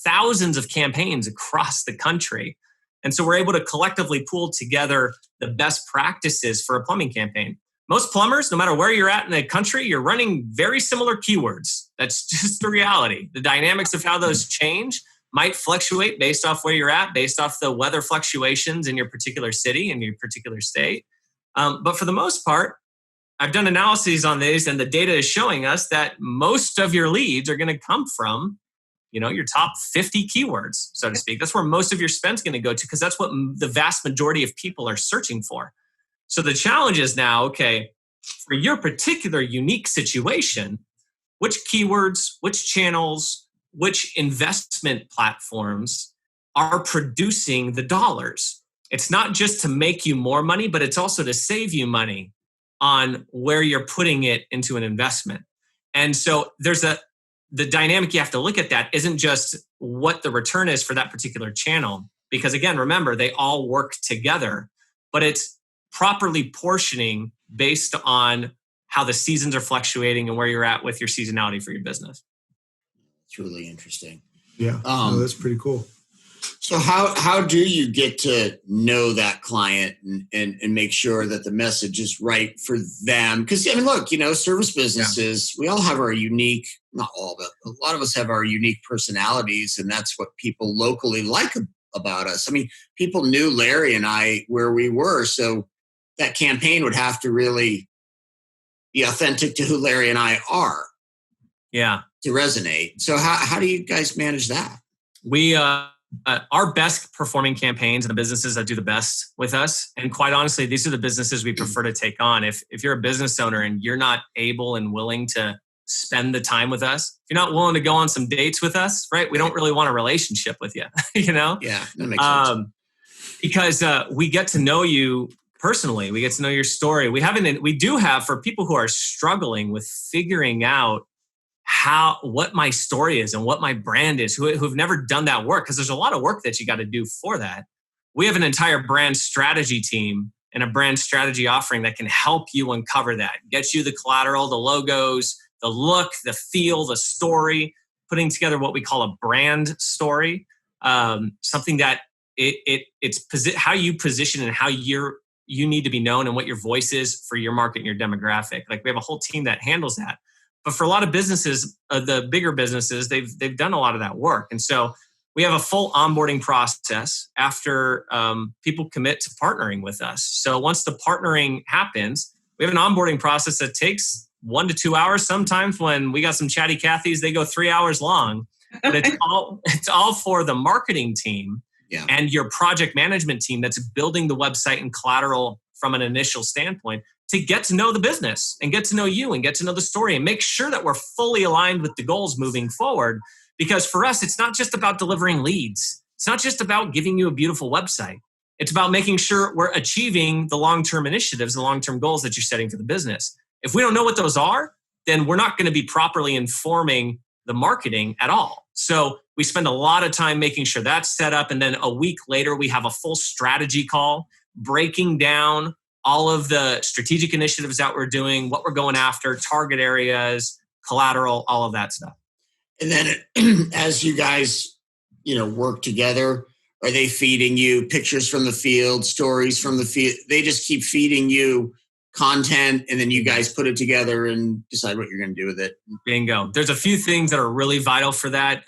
thousands of campaigns across the country. And so we're able to collectively pool together the best practices for a plumbing campaign. Most plumbers, no matter where you're at in the country, you're running very similar keywords. That's just the reality. The dynamics of how those change might fluctuate based off where you're at, based off the weather fluctuations in your particular city, in your particular state. But for the most part, I've done analyses on these, and the data is showing us that most of your leads are going to come from, your top 50 keywords, so to speak. That's where most of your spend's going to go to, because that's what the vast majority of people are searching for. So the challenge is now, okay, for your particular unique situation, which keywords, which channels, which investment platforms are producing the dollars? It's not just to make you more money, but it's also to save you money on where you're putting it into an investment. And so the dynamic you have to look at that isn't just what the return is for that particular channel, because again, remember, they all work together, but it's properly portioning based on how the seasons are fluctuating and where you're at with your seasonality for your business. It's really interesting. Yeah, that's pretty cool. So how do you get to know that client and make sure that the message is right for them? Because I mean, look, service businesses, we all have our unique, not all, but a lot of us have our unique personalities, and that's what people locally like about us. I mean, people knew Larry and I where we were, so that campaign would have to really be authentic to who Larry and I are. Yeah. To resonate. So how do you guys manage that? We our best performing campaigns and the businesses that do the best with us, and quite honestly, these are the businesses we prefer to take on. If you're a business owner and you're not able and willing to spend the time with us, if you're not willing to go on some dates with us, right? We don't really want a relationship with you, Yeah, that makes sense. Because we get to know you personally. We get to know your story. We do have, for people who are struggling with figuring out what my story is and what my brand is, who've never done that work, because there's a lot of work that you got to do for that. We have an entire brand strategy team and a brand strategy offering that can help you uncover that, get you the collateral, the logos, the look, the feel, the story, putting together what we call a brand story, something that it's how you position and how you need to be known and what your voice is for your market and your demographic. Like, we have a whole team that handles that. But for a lot of businesses, the bigger businesses, they've done a lot of that work. And so we have a full onboarding process after people commit to partnering with us. So once the partnering happens, we have an onboarding process that takes 1 to 2 hours. Sometimes when we got some chatty Cathys, they go 3 hours long. But it's all for the marketing team and your project management team that's building the website and collateral from an initial standpoint, to get to know the business and get to know you and get to know the story and make sure that we're fully aligned with the goals moving forward. Because for us, it's not just about delivering leads. It's not just about giving you a beautiful website. It's about making sure we're achieving the long-term initiatives, the long-term goals that you're setting for the business. If we don't know what those are, then we're not going to be properly informing the marketing at all. So we spend a lot of time making sure that's set up. And then a week later, we have a full strategy call, breaking down all of the strategic initiatives that we're doing, what we're going after, target areas, collateral, all of that stuff. And then as you guys, work together, are they feeding you pictures from the field, stories from the field? They just keep feeding you content, and then you guys put it together and decide what you're going to do with it. Bingo. There's a few things that are really vital for that.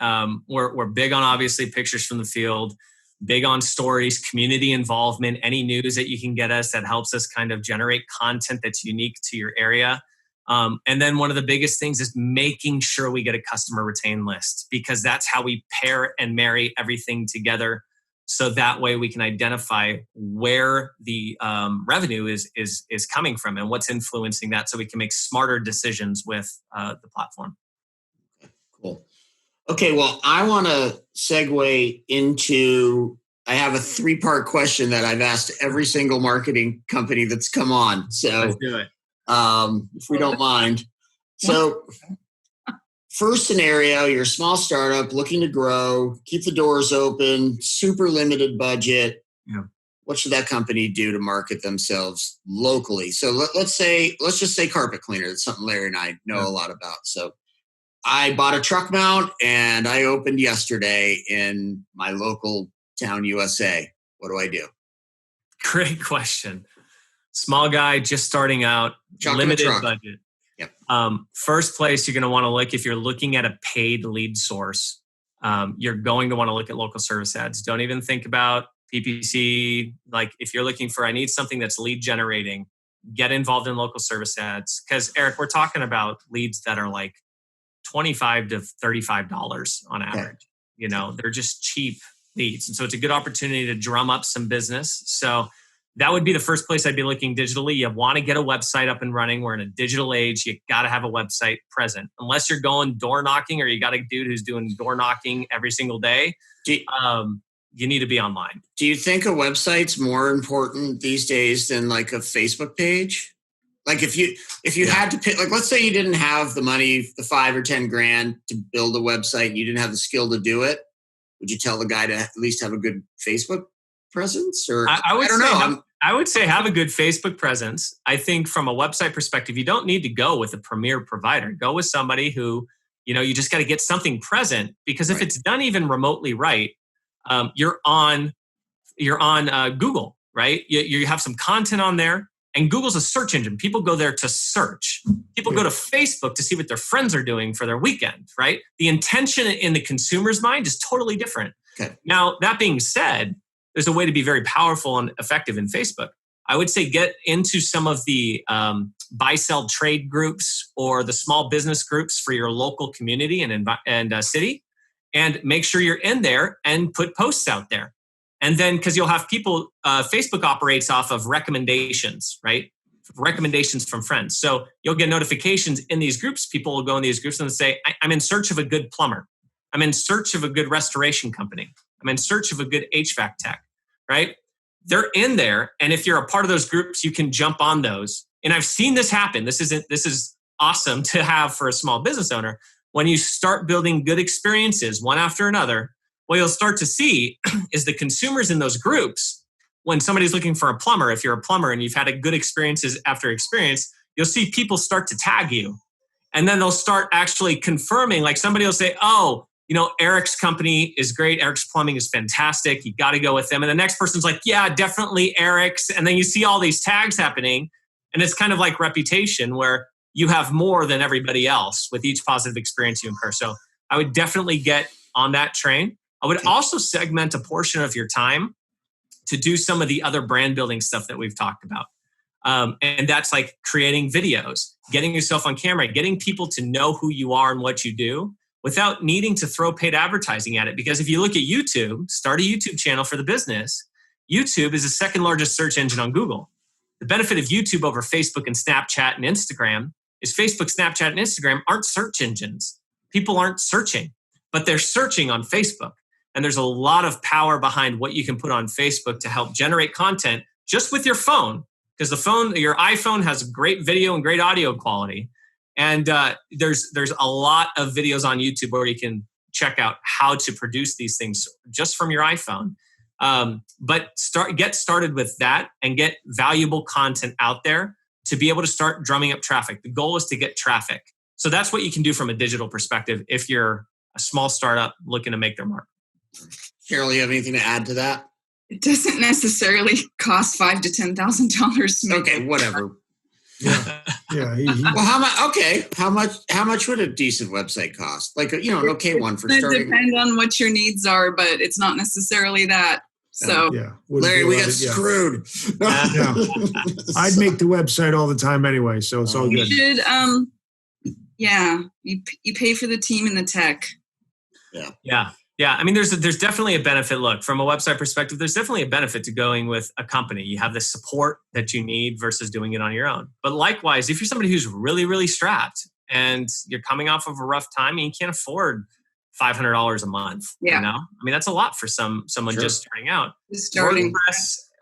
We're big on, obviously, pictures from the field. Big on stories, community involvement, any news that you can get us that helps us kind of generate content that's unique to your area. And then one of the biggest things is making sure we get a customer retain list, because that's how we pair and marry everything together. So that way we can identify where the revenue is coming from and what's influencing that, so we can make smarter decisions with the platform. Cool. Okay, well, I want to segue into, I have a 3-part question that I've asked every single marketing company that's come on. So let's do it. If we don't mind. So first scenario, you're a small startup looking to grow, keep the doors open, super limited budget. Yeah. What should that company do to market themselves locally? So let's just say carpet cleaner. That's something Larry and I know a lot about. So I bought a truck mount and I opened yesterday in my local town, USA. What do I do? Great question. Small guy, just starting out, limited budget. Yep. First place you're going to want to look, if you're looking at a paid lead source, you're going to want to look at local service ads. Don't even think about PPC. Like, if you're looking for, I need something that's lead generating, get involved in local service ads. Because Eric, we're talking about leads that are like $25 to $35 on average. They're just cheap leads. And so it's a good opportunity to drum up some business. So that would be the first place I'd be looking digitally. You want to get a website up and running. We're in a digital age. You got to have a website present. Unless you're going door knocking, or you got a dude who's doing door knocking every single day, you need to be online. Do you think a website's more important these days than like a Facebook page? Like if you had to pick, like, let's say you didn't have the money, the 5 or 10 grand to build a website, and you didn't have the skill to do it, would you tell the guy to at least have a good Facebook presence? Or I don't know. I would say have a good Facebook presence. I think from a website perspective, you don't need to go with a premier provider. Go with somebody who, you just got to get something present, because if it's done even remotely right, you're on Google, right? You have some content on there, and Google's a search engine. People go there to search. People go to Facebook to see what their friends are doing for their weekend, right? The intention in the consumer's mind is totally different. Okay. Now, that being said, there's a way to be very powerful and effective in Facebook. I would say get into some of the buy-sell trade groups or the small business groups for your local community and city, and make sure you're in there and put posts out there. And then, because you'll have people, Facebook operates off of recommendations, right? Recommendations from friends. So you'll get notifications in these groups. People will go in these groups and say, I'm in search of a good plumber. I'm in search of a good restoration company. I'm in search of a good HVAC tech, right? They're in there. And if you're a part of those groups, you can jump on those. And I've seen this happen. This is awesome to have for a small business owner. When you start building good experiences one after another, what you'll start to see is the consumers in those groups. When somebody's looking for a plumber, if you're a plumber and you've had a good experiences after experience, you'll see people start to tag you. And then they'll start actually confirming, like somebody will say, oh, Eric's company is great. Eric's Plumbing is fantastic. You got to go with them. And the next person's like, yeah, definitely Eric's. And then you see all these tags happening. And it's kind of like reputation, where you have more than everybody else with each positive experience you incur. So I would definitely get on that train. I would also segment a portion of your time to do some of the other brand building stuff that we've talked about. And that's like creating videos, getting yourself on camera, getting people to know who you are and what you do, without needing to throw paid advertising at it. Because if you look at YouTube, start a YouTube channel for the business. YouTube is the second largest search engine on Google. The benefit of YouTube over Facebook and Snapchat and Instagram is Facebook, Snapchat, and Instagram aren't search engines. People aren't searching, but they're searching on Facebook. And there's a lot of power behind what you can put on Facebook to help generate content just with your phone. Because your iPhone has great video and great audio quality. And there's a lot of videos on YouTube where you can check out how to produce these things just from your iPhone. But get started with that and get valuable content out there to be able to start drumming up traffic. The goal is to get traffic. So that's what you can do from a digital perspective if you're a small startup looking to make their mark. Cheryl, you have anything to add to that? It doesn't necessarily cost $5,000 to $10,000 to make. Okay, whatever. Yeah. Well, how much would a decent website cost? Like an okay one for starting. It depends on what your needs are, but it's not necessarily that. So, Larry, we got screwed. Yeah. I'd make the website all the time anyway, so it's all good. You should, you pay for the team and the tech. Yeah. I mean, there's definitely a benefit. Look, from a website perspective, there's definitely a benefit to going with a company. You have the support that you need versus doing it on your own. But likewise, if you're somebody who's really, really strapped and you're coming off of a rough time and you can't afford $500 a month, I mean, that's a lot for someone just starting out.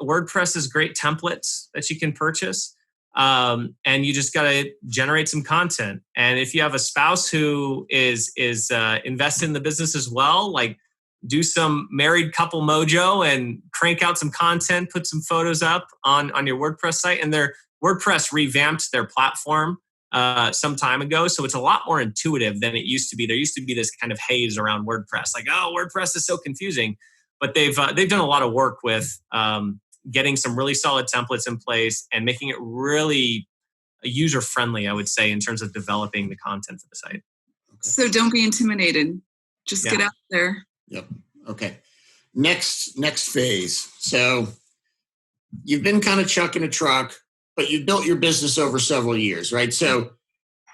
WordPress is great templates that you can purchase. And you just got to generate some content. And if you have a spouse who is invested in the business as well, like do some married couple mojo and crank out some content, put some photos up on your WordPress site. And their WordPress revamped their platform some time ago. So it's a lot more intuitive than it used to be. There used to be this kind of haze around WordPress, like, oh, WordPress is so confusing. But they've done a lot of work with getting some really solid templates in place and making it really user-friendly, I would say, in terms of developing the content for the site. Okay. So don't be intimidated. Just get out there. Yep. Okay. Next phase. So you've been kind of chucking a truck, but you've built your business over several years, right? So,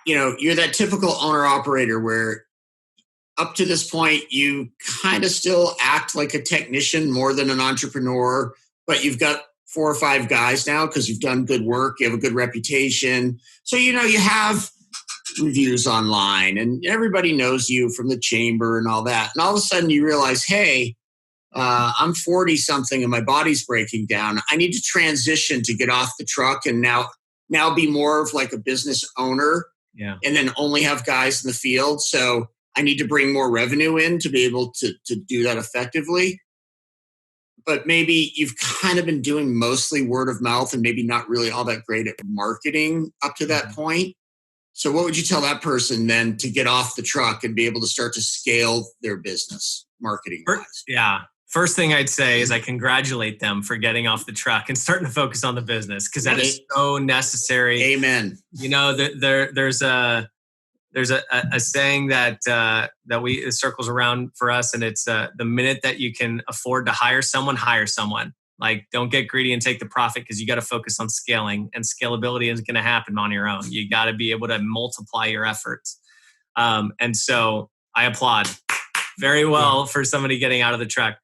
you're that typical owner-operator where up to this point, you kind of still act like a technician more than an entrepreneur, but you've got 4 or 5 guys now because you've done good work. You have a good reputation. So, you have reviews online and everybody knows you from the chamber and all that. And all of a sudden you realize, hey, I'm 40 something and my body's breaking down. I need to transition to get off the truck and now be more of like a business owner and then only have guys in the field. So I need to bring more revenue in to be able to do that effectively. but maybe you've kind of been doing mostly word of mouth and maybe not really all that great at marketing up to that point. So what would you tell that person then to get off the truck and be able to start to scale their business marketing-wise? Yeah. First thing I'd say is I congratulate them for getting off the truck and starting to focus on the business, because that is so necessary. Amen. You know, there's a saying that it circles around for us, and it's the minute that you can afford to hire someone, hire someone. Like, don't get greedy and take the profit, because you got to focus on scaling, and scalability isn't going to happen on your own. You got to be able to multiply your efforts. And so I applaud very well for somebody getting out of the truck.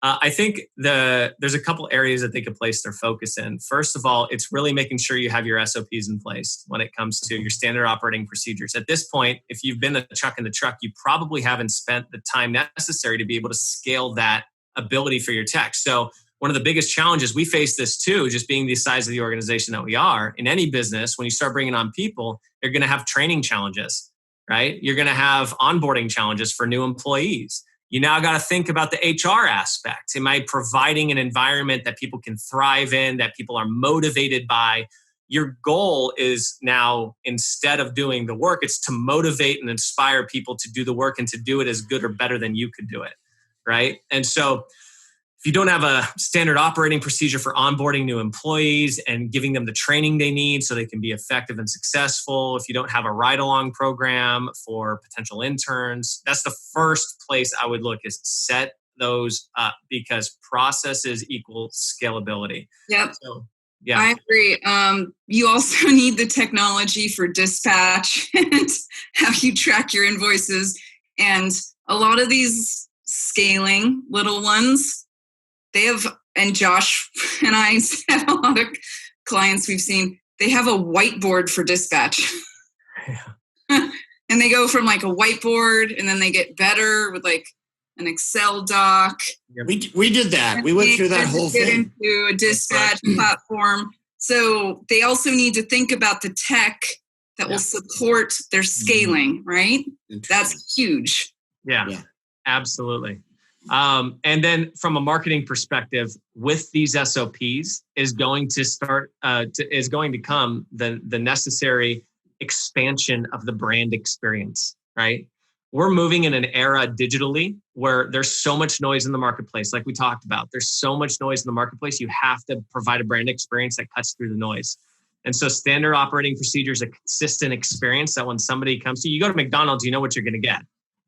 I think there's a couple areas that they could place their focus in. First of all, it's really making sure you have your SOPs in place when it comes to your standard operating procedures. At this point, if you've been the chuck in the truck, you probably haven't spent the time necessary to be able to scale that ability for your tech. So one of the biggest challenges, we face this too, just being the size of the organization that we are. In any business, when you start bringing on people, you're going to have training challenges, right? You're going to have onboarding challenges for new employees. You now got to think about the HR aspect. Am I providing an environment that people can thrive in, that people are motivated by? Your goal is now, instead of doing the work, it's to motivate and inspire people to do the work and to do it as good or better than you could do it, right? And so if you don't have a standard operating procedure for onboarding new employees and giving them the training they need so they can be effective and successful, if you don't have a ride-along program for potential interns, that's the first place I would look, is set those up, because processes equal scalability. Yep. So, yeah. I agree. You also need the technology for dispatch and how you track your invoices. And a lot of these scaling little ones, they have, and Josh and I have a lot of clients we've seen, they have a whiteboard for dispatch. Yeah. And they go from like a whiteboard, and then they get better with like an Excel doc. Yeah, we did that. We went through that whole thing. Into a dispatch platform. So they also need to think about the tech that will support their scaling, right? That's huge. Yeah. Absolutely. And then from a marketing perspective, with these SOPs is going to come the necessary expansion of the brand experience, right? We're moving in an era digitally where there's so much noise in the marketplace. Like we talked about, there's so much noise in the marketplace. You have to provide a brand experience that cuts through the noise. And so standard operating procedures, a consistent experience that when somebody comes to you, you go to McDonald's, you know what you're going to get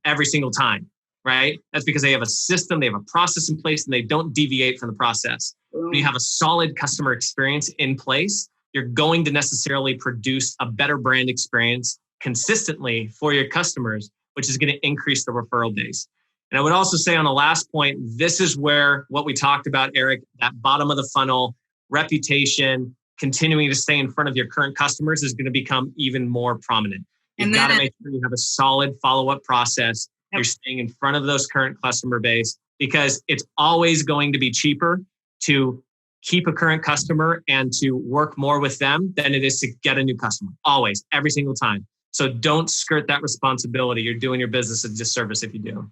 every single time. Right? That's because they have a system, they have a process in place, and they don't deviate from the process. When you have a solid customer experience in place, you're going to necessarily produce a better brand experience consistently for your customers, which is going to increase the referral base. And I would also say on the last point, this is where what we talked about, Eric, that bottom of the funnel, reputation, continuing to stay in front of your current customers is going to become even more prominent. You've got to make sure you have a solid follow-up process. You're staying in front of those current customer base, because it's always going to be cheaper to keep a current customer and to work more with them than it is to get a new customer. Always, every single time. So don't skirt that responsibility. You're doing your business a disservice if you do.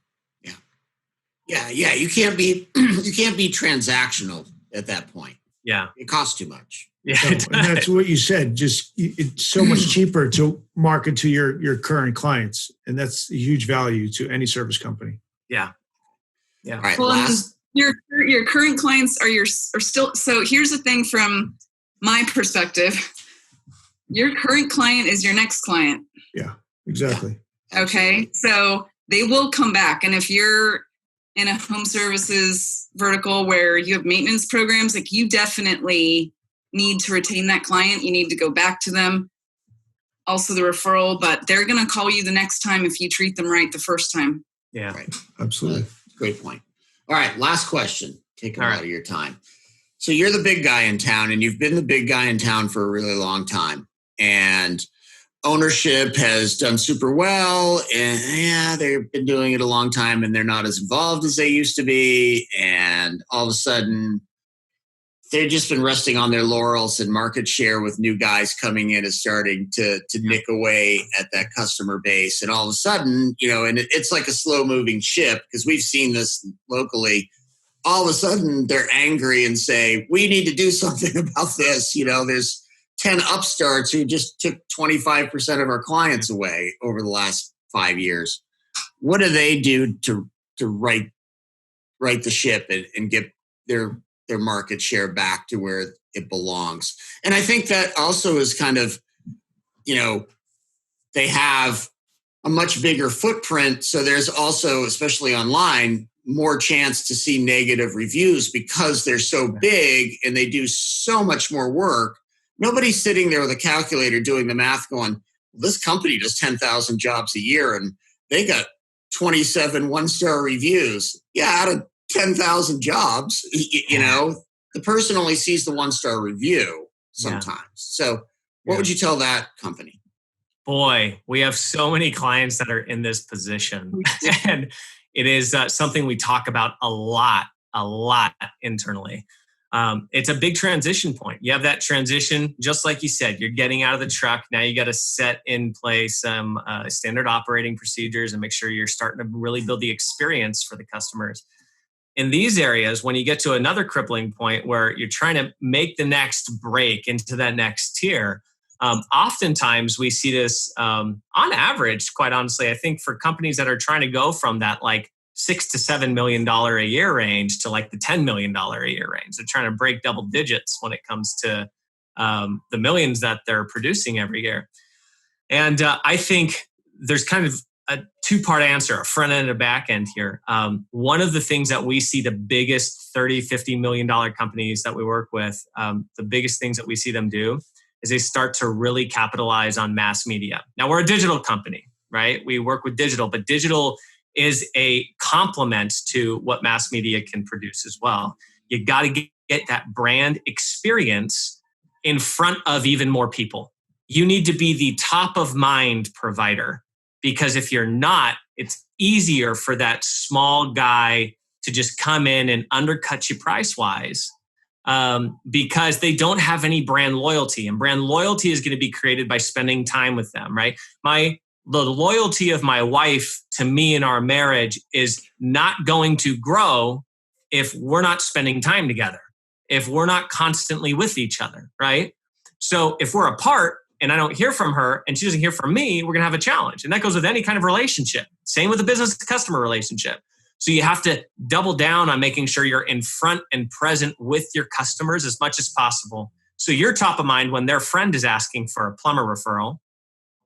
Yeah. You can't be transactional at that point. Yeah. It costs too much. Yeah, so, and that's what you said. Just it's so much cheaper to market to your current clients, and that's a huge value to any service company. Yeah. All right. Well, your current clients are still. So here's the thing from my perspective: your current client is your next client. Yeah, exactly. Okay, so they will come back, and if you're in a home services vertical where you have maintenance programs, like you definitely need to retain that client. You need to go back to them. Also the referral, but they're going to call you the next time if you treat them right the first time. Yeah, right. Absolutely. Great point. All right. Last question. Take a lot of your time. So you're the big guy in town, and you've been the big guy in town for a really long time. And ownership has done super well. And they've been doing it a long time, and they're not as involved as they used to be. And all of a sudden, they've just been resting on their laurels, and market share with new guys coming in is starting to nick away at that customer base. And all of a sudden, and it's like a slow moving ship, because we've seen this locally. all of a sudden they're angry and say, we need to do something about this. There's 10 upstarts who just took 25% of our clients away over the last 5 years. What do they do to right the ship and get their market share back to where it belongs? And I think that also is kind of, they have a much bigger footprint. So there's also, especially online, more chance to see negative reviews because they're so big and they do so much more work. Nobody's sitting there with a calculator doing the math going, this company does 10,000 jobs a year and they got 27 one-star reviews. Yeah, out of 10,000 jobs, the person only sees the one-star review sometimes. So what would you tell that company? Boy, we have so many clients that are in this position. And it is something we talk about a lot internally. It's a big transition point. You have that transition, just like you said, you're getting out of the truck. Now you got to set in place some standard operating procedures and make sure you're starting to really build the experience for the customers. In these areas, when you get to another crippling point where you're trying to make the next break into that next tier, oftentimes we see this on average, quite honestly, I think for companies that are trying to go from that like $6 to $7 million a year range to like the $10 million a year range. They're trying to break double digits when it comes to the millions that they're producing every year. And I think there's kind of a two-part answer, a front end and a back end here. One of the things that we see the biggest $30, $50 million companies that we work with, the biggest things that we see them do is they start to really capitalize on mass media. Now, we're a digital company, right? We work with digital, but digital is a complement to what mass media can produce as well. You got to get that brand experience in front of even more people. You need to be the top of mind provider, because if you're not, it's easier for that small guy to just come in and undercut you price-wise. Because they don't have any brand loyalty, and brand loyalty is going to be created by spending time with them, right? The loyalty of my wife to me in our marriage is not going to grow if we're not spending time together, if we're not constantly with each other, right? So if we're apart and I don't hear from her and she doesn't hear from me, we're going to have a challenge. And that goes with any kind of relationship. Same with a business customer relationship. So you have to double down on making sure you're in front and present with your customers as much as possible. So you're top of mind when their friend is asking for a plumber referral,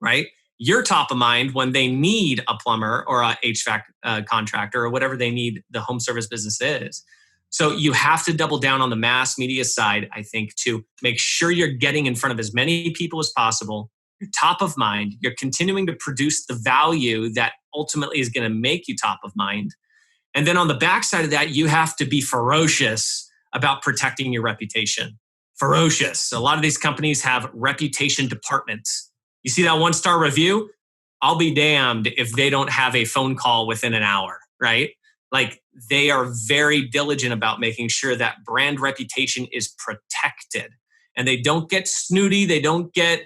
right? You're top of mind when they need a plumber or a HVAC contractor or whatever they need the home service business is. So you have to double down on the mass media side, I think, to make sure you're getting in front of as many people as possible. You're top of mind. You're continuing to produce the value that ultimately is going to make you top of mind. And then on the backside of that, you have to be ferocious about protecting your reputation. Ferocious. A lot of these companies have reputation departments. You see that one-star review? I'll be damned if they don't have a phone call within an hour, right? Like, they are very diligent about making sure that brand reputation is protected. And they don't get snooty. They don't get,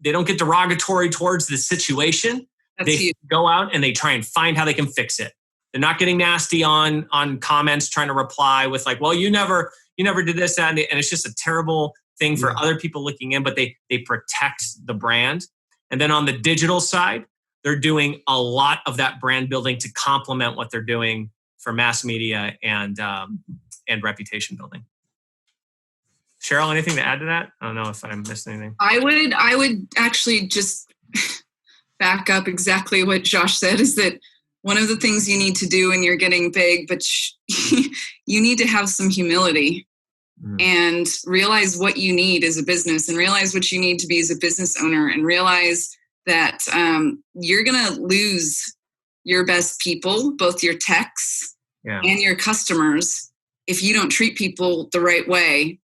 derogatory towards the situation. They go out and they try and find how they can fix it. They're not getting nasty on comments, trying to reply with like, well, you never did this, that, and it's just a terrible thing for other people looking in, but they protect the brand. And then on the digital side, they're doing a lot of that brand building to complement what they're doing for mass media and reputation building. Cheryl, anything to add to that? I don't know if I missed anything. I would actually just back up exactly what Josh said, is that one of the things you need to do when you're getting big, but you need to have some humility and realize what you need as a business, and realize what you need to be as a business owner, and realize that you're going to lose your best people, both your techs and your customers, if you don't treat people the right way,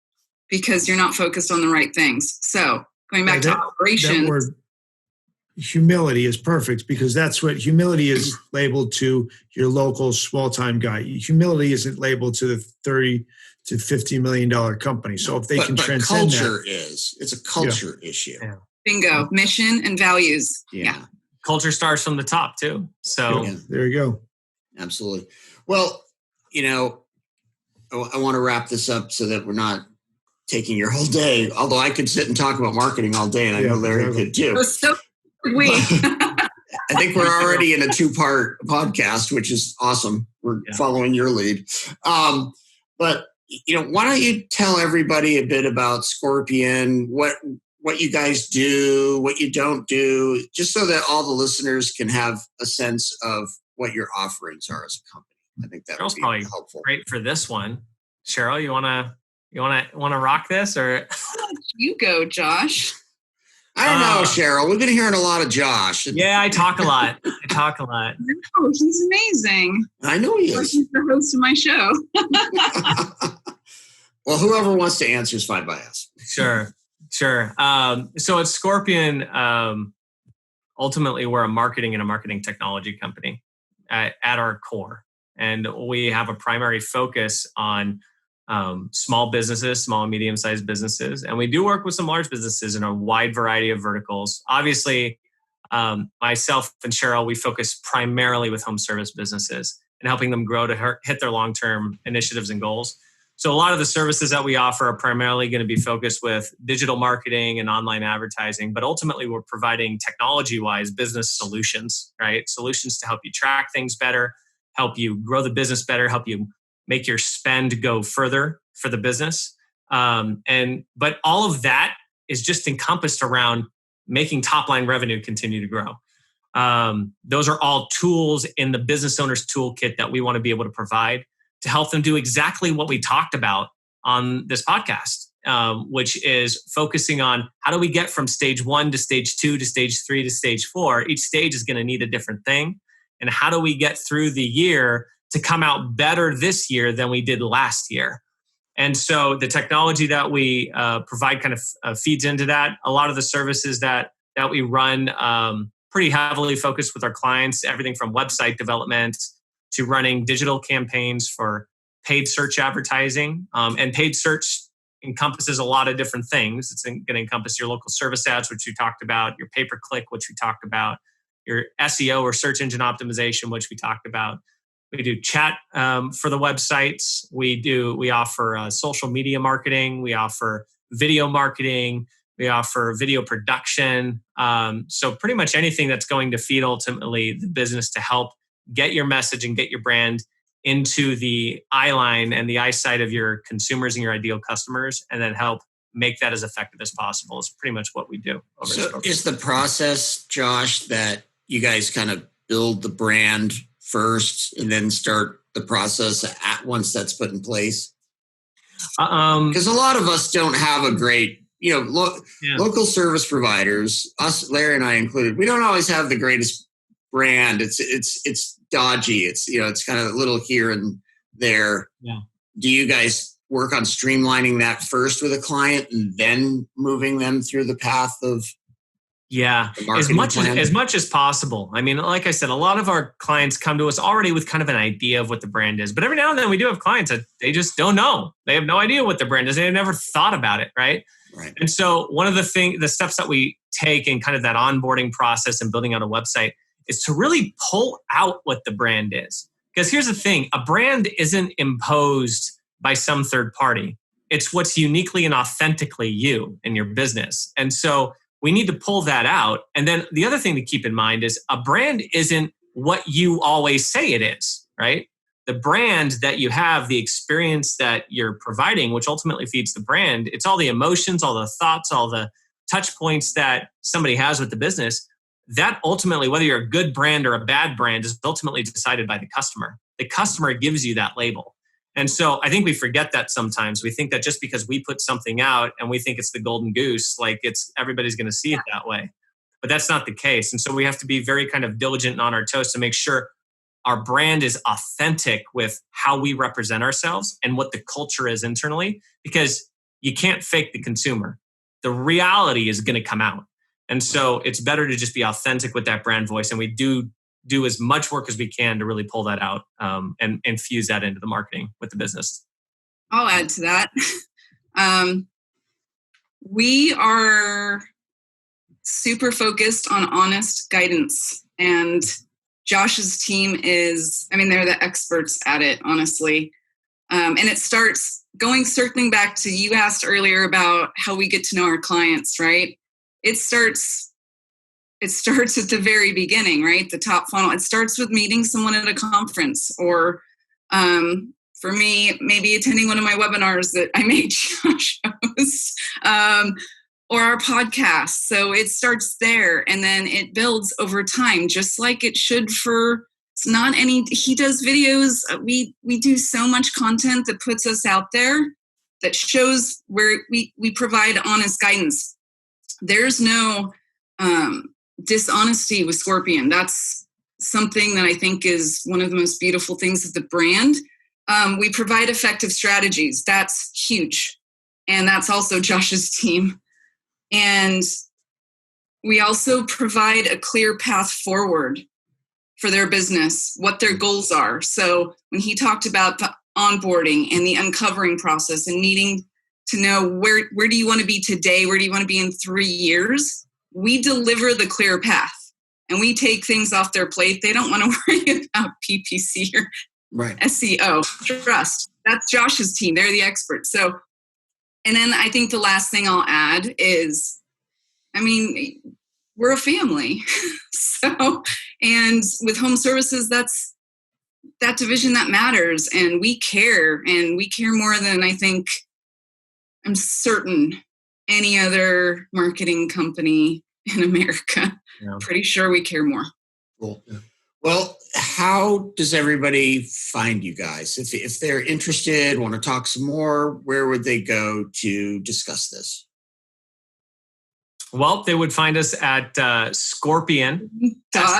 because you're not focused on the right things. So going back to operations. That word humility is perfect, because that's what humility is labeled to your local small-time guy. Humility isn't labeled to the $30 to $50 million company. So if they can transcend culture that, it's a culture issue. Yeah. Bingo. Mission and values. Yeah. Culture starts from the top too. So there you go. Absolutely. Well, I want to wrap this up so that we're not taking your whole day, although I could sit and talk about marketing all day, and I know Larry could too. So we. I think we're already in a 2-part podcast, which is awesome. We're following your lead. But why don't you tell everybody a bit about Scorpion, what you guys do, what you don't do, just so that all the listeners can have a sense of what your offerings are as a company. I think that would be probably helpful. Great for this one. Cheryl, you wanna rock this, or you go, Josh? I don't know, Cheryl. We've been hearing a lot of Josh. Yeah, I talk a lot. Oh, he's amazing. I know he is. He's the host of my show. Well, whoever wants to answer is fine by us. Sure. So at Scorpion, ultimately, we're a marketing technology company at our core. And we have a primary focus on small businesses, small and medium-sized businesses. And we do work with some large businesses in a wide variety of verticals. Obviously, myself and Cheryl, we focus primarily with home service businesses and helping them grow to hit their long-term initiatives and goals. So a lot of the services that we offer are primarily going to be focused with digital marketing and online advertising, but ultimately we're providing technology-wise business solutions, right? Solutions to help you track things better, help you grow the business better, help you make your spend go further for the business. But all of that is just encompassed around making top-line revenue continue to grow. Those are all tools in the business owner's toolkit that we want to be able to provide to help them do exactly what we talked about on this podcast, which is focusing on how do we get from stage 1 to stage 2 to stage 3 to stage 4. Each stage is going to need a different thing. And how do we get through the year to come out better this year than we did last year? And so the technology that we provide kind of feeds into that. A lot of the services that we run pretty heavily focused with our clients, everything from website development to running digital campaigns for paid search advertising. And paid search encompasses a lot of different things. It's going to encompass your local service ads, which we talked about, your pay-per-click, which we talked about, your SEO or search engine optimization, which we talked about. We do chat for the websites. We offer social media marketing. We offer video marketing. We offer video production. So pretty much anything that's going to feed ultimately the business to help get your message and get your brand into the eye line and the eyesight of your consumers and your ideal customers, and then help make that as effective as possible is pretty much what we do. So is the process, Josh, that you guys kind of build the brand first and then start the process at once that's put in place? Because a lot of us don't have a great, local service providers, us, Larry and I included, we don't always have the greatest brand. It's dodgy. It's kind of a little here and there. Yeah. Do you guys work on streamlining that first with a client and then moving them through the path of as much as possible? I mean, like I said, a lot of our clients come to us already with kind of an idea of what the brand is. But every now and then we do have clients that they just don't know. They have no idea what the brand is. They've never thought about it, right? And so one of the steps that we take in kind of that onboarding process and building out a website is to really pull out what the brand is. Because here's the thing, a brand isn't imposed by some third party. It's what's uniquely and authentically you and your business. And so we need to pull that out. And then the other thing to keep in mind is a brand isn't what you always say it is, right? The brand that you have, the experience that you're providing, which ultimately feeds the brand, it's all the emotions, all the thoughts, all the touch points that somebody has with the business. That ultimately, whether you're a good brand or a bad brand, is ultimately decided by the customer. The customer gives you that label. And so I think we forget that sometimes. We think that just because we put something out and we think it's the golden goose, like everybody's going to see it that way. But that's not the case. And so we have to be very kind of diligent and on our toes to make sure our brand is authentic with how we represent ourselves and what the culture is internally, because you can't fake the consumer. The reality is going to come out. And so it's better to just be authentic with that brand voice. And we do as much work as we can to really pull that out and infuse that into the marketing with the business. I'll add to that. We are super focused on honest guidance and Josh's team is, they're the experts at it, honestly. And it starts circling back to, you asked earlier about how we get to know our clients, right? It starts at the very beginning, right? The top funnel. It starts with meeting someone at a conference, or for me, maybe attending one of my webinars that I make Josh host, or our podcast. So it starts there, and then it builds over time, just like it should for. It's not he does videos. We do so much content that puts us out there, that shows where we provide honest guidance. There's no dishonesty with Scorpion. That's something that I think is one of the most beautiful things of the brand. We provide effective strategies. That's huge. And that's also Josh's team. And we also provide a clear path forward for their business, what their goals are. So when he talked about the onboarding and the uncovering process and needing to know where do you want to be today, where do you want to be in 3 years, we deliver the clear path and we take things off their plate. They don't want to worry about PPC or SEO. Trust. That's Josh's team. They're the experts. So, and then I think the last thing I'll add is, we're a family. So, and with home services, that's that division that matters. And we care more than I'm certain any other marketing company in America. Yeah. Pretty sure we care more. Cool. Yeah. Well, how does everybody find you guys? If they're interested, want to talk some more, where would they go to discuss this? Well, they would find us at Scorpion.co.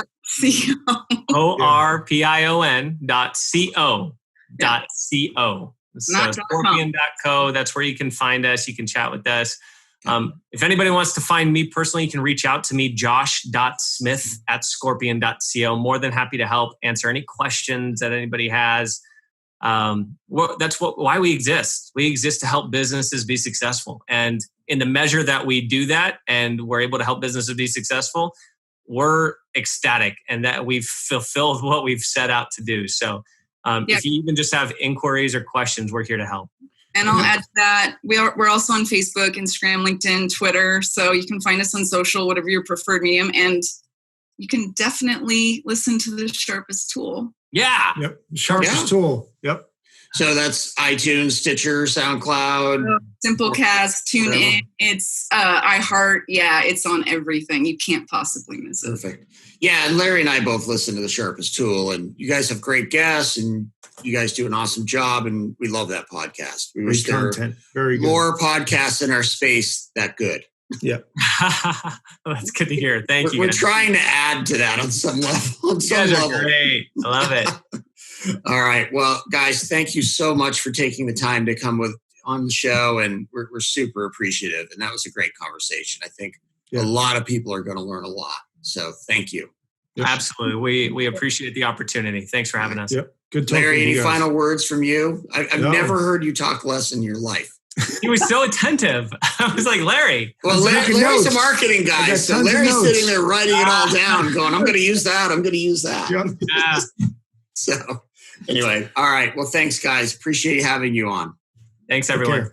Orpion.co.co. So Scorpion.co. That's where you can find us. You can chat with us. If anybody wants to find me personally, you can reach out to me, josh.smith@scorpion.co. More than happy to help answer any questions that anybody has. That's why we exist. We exist to help businesses be successful. And in the measure that we do that and we're able to help businesses be successful, we're ecstatic and that we've fulfilled what we've set out to do. So if you even just have inquiries or questions, we're here to help. And I'll add to that, we're also on Facebook, Instagram, LinkedIn, Twitter. So you can find us on social, whatever your preferred medium. And you can definitely listen to the Sharpest Tool. Yeah. Yep. Sharpest Tool. Yep. So that's iTunes, Stitcher, SoundCloud. Simplecast, TuneIn. It's iHeart. Yeah, it's on everything. You can't possibly miss it. Perfect. Yeah, and Larry and I both listen to the Sharpest Tool, and you guys have great guests, and you guys do an awesome job, and we love that podcast. We wish there were very good. More podcasts in our space that good. Yeah. That's good to hear. Thank you. We're trying to add to that on some level. You guys are great. I love it. All right. Well, guys, thank you so much for taking the time to come on the show, and we're super appreciative. And that was a great conversation. I think a lot of people are going to learn a lot. So thank you. Yep. Absolutely. We appreciate the opportunity. Thanks for having us. Yep. Good talking Larry, to you any guys. final words from you? I've never heard you talk less in your life. He was so attentive. I was like, Larry. Well, Larry's a marketing guy. So Larry's sitting there writing it all down, going, I'm going to use that. I'm going to use that. Yep. Yeah. So anyway, all right. Well, thanks, guys. Appreciate having you on. Thanks, everyone.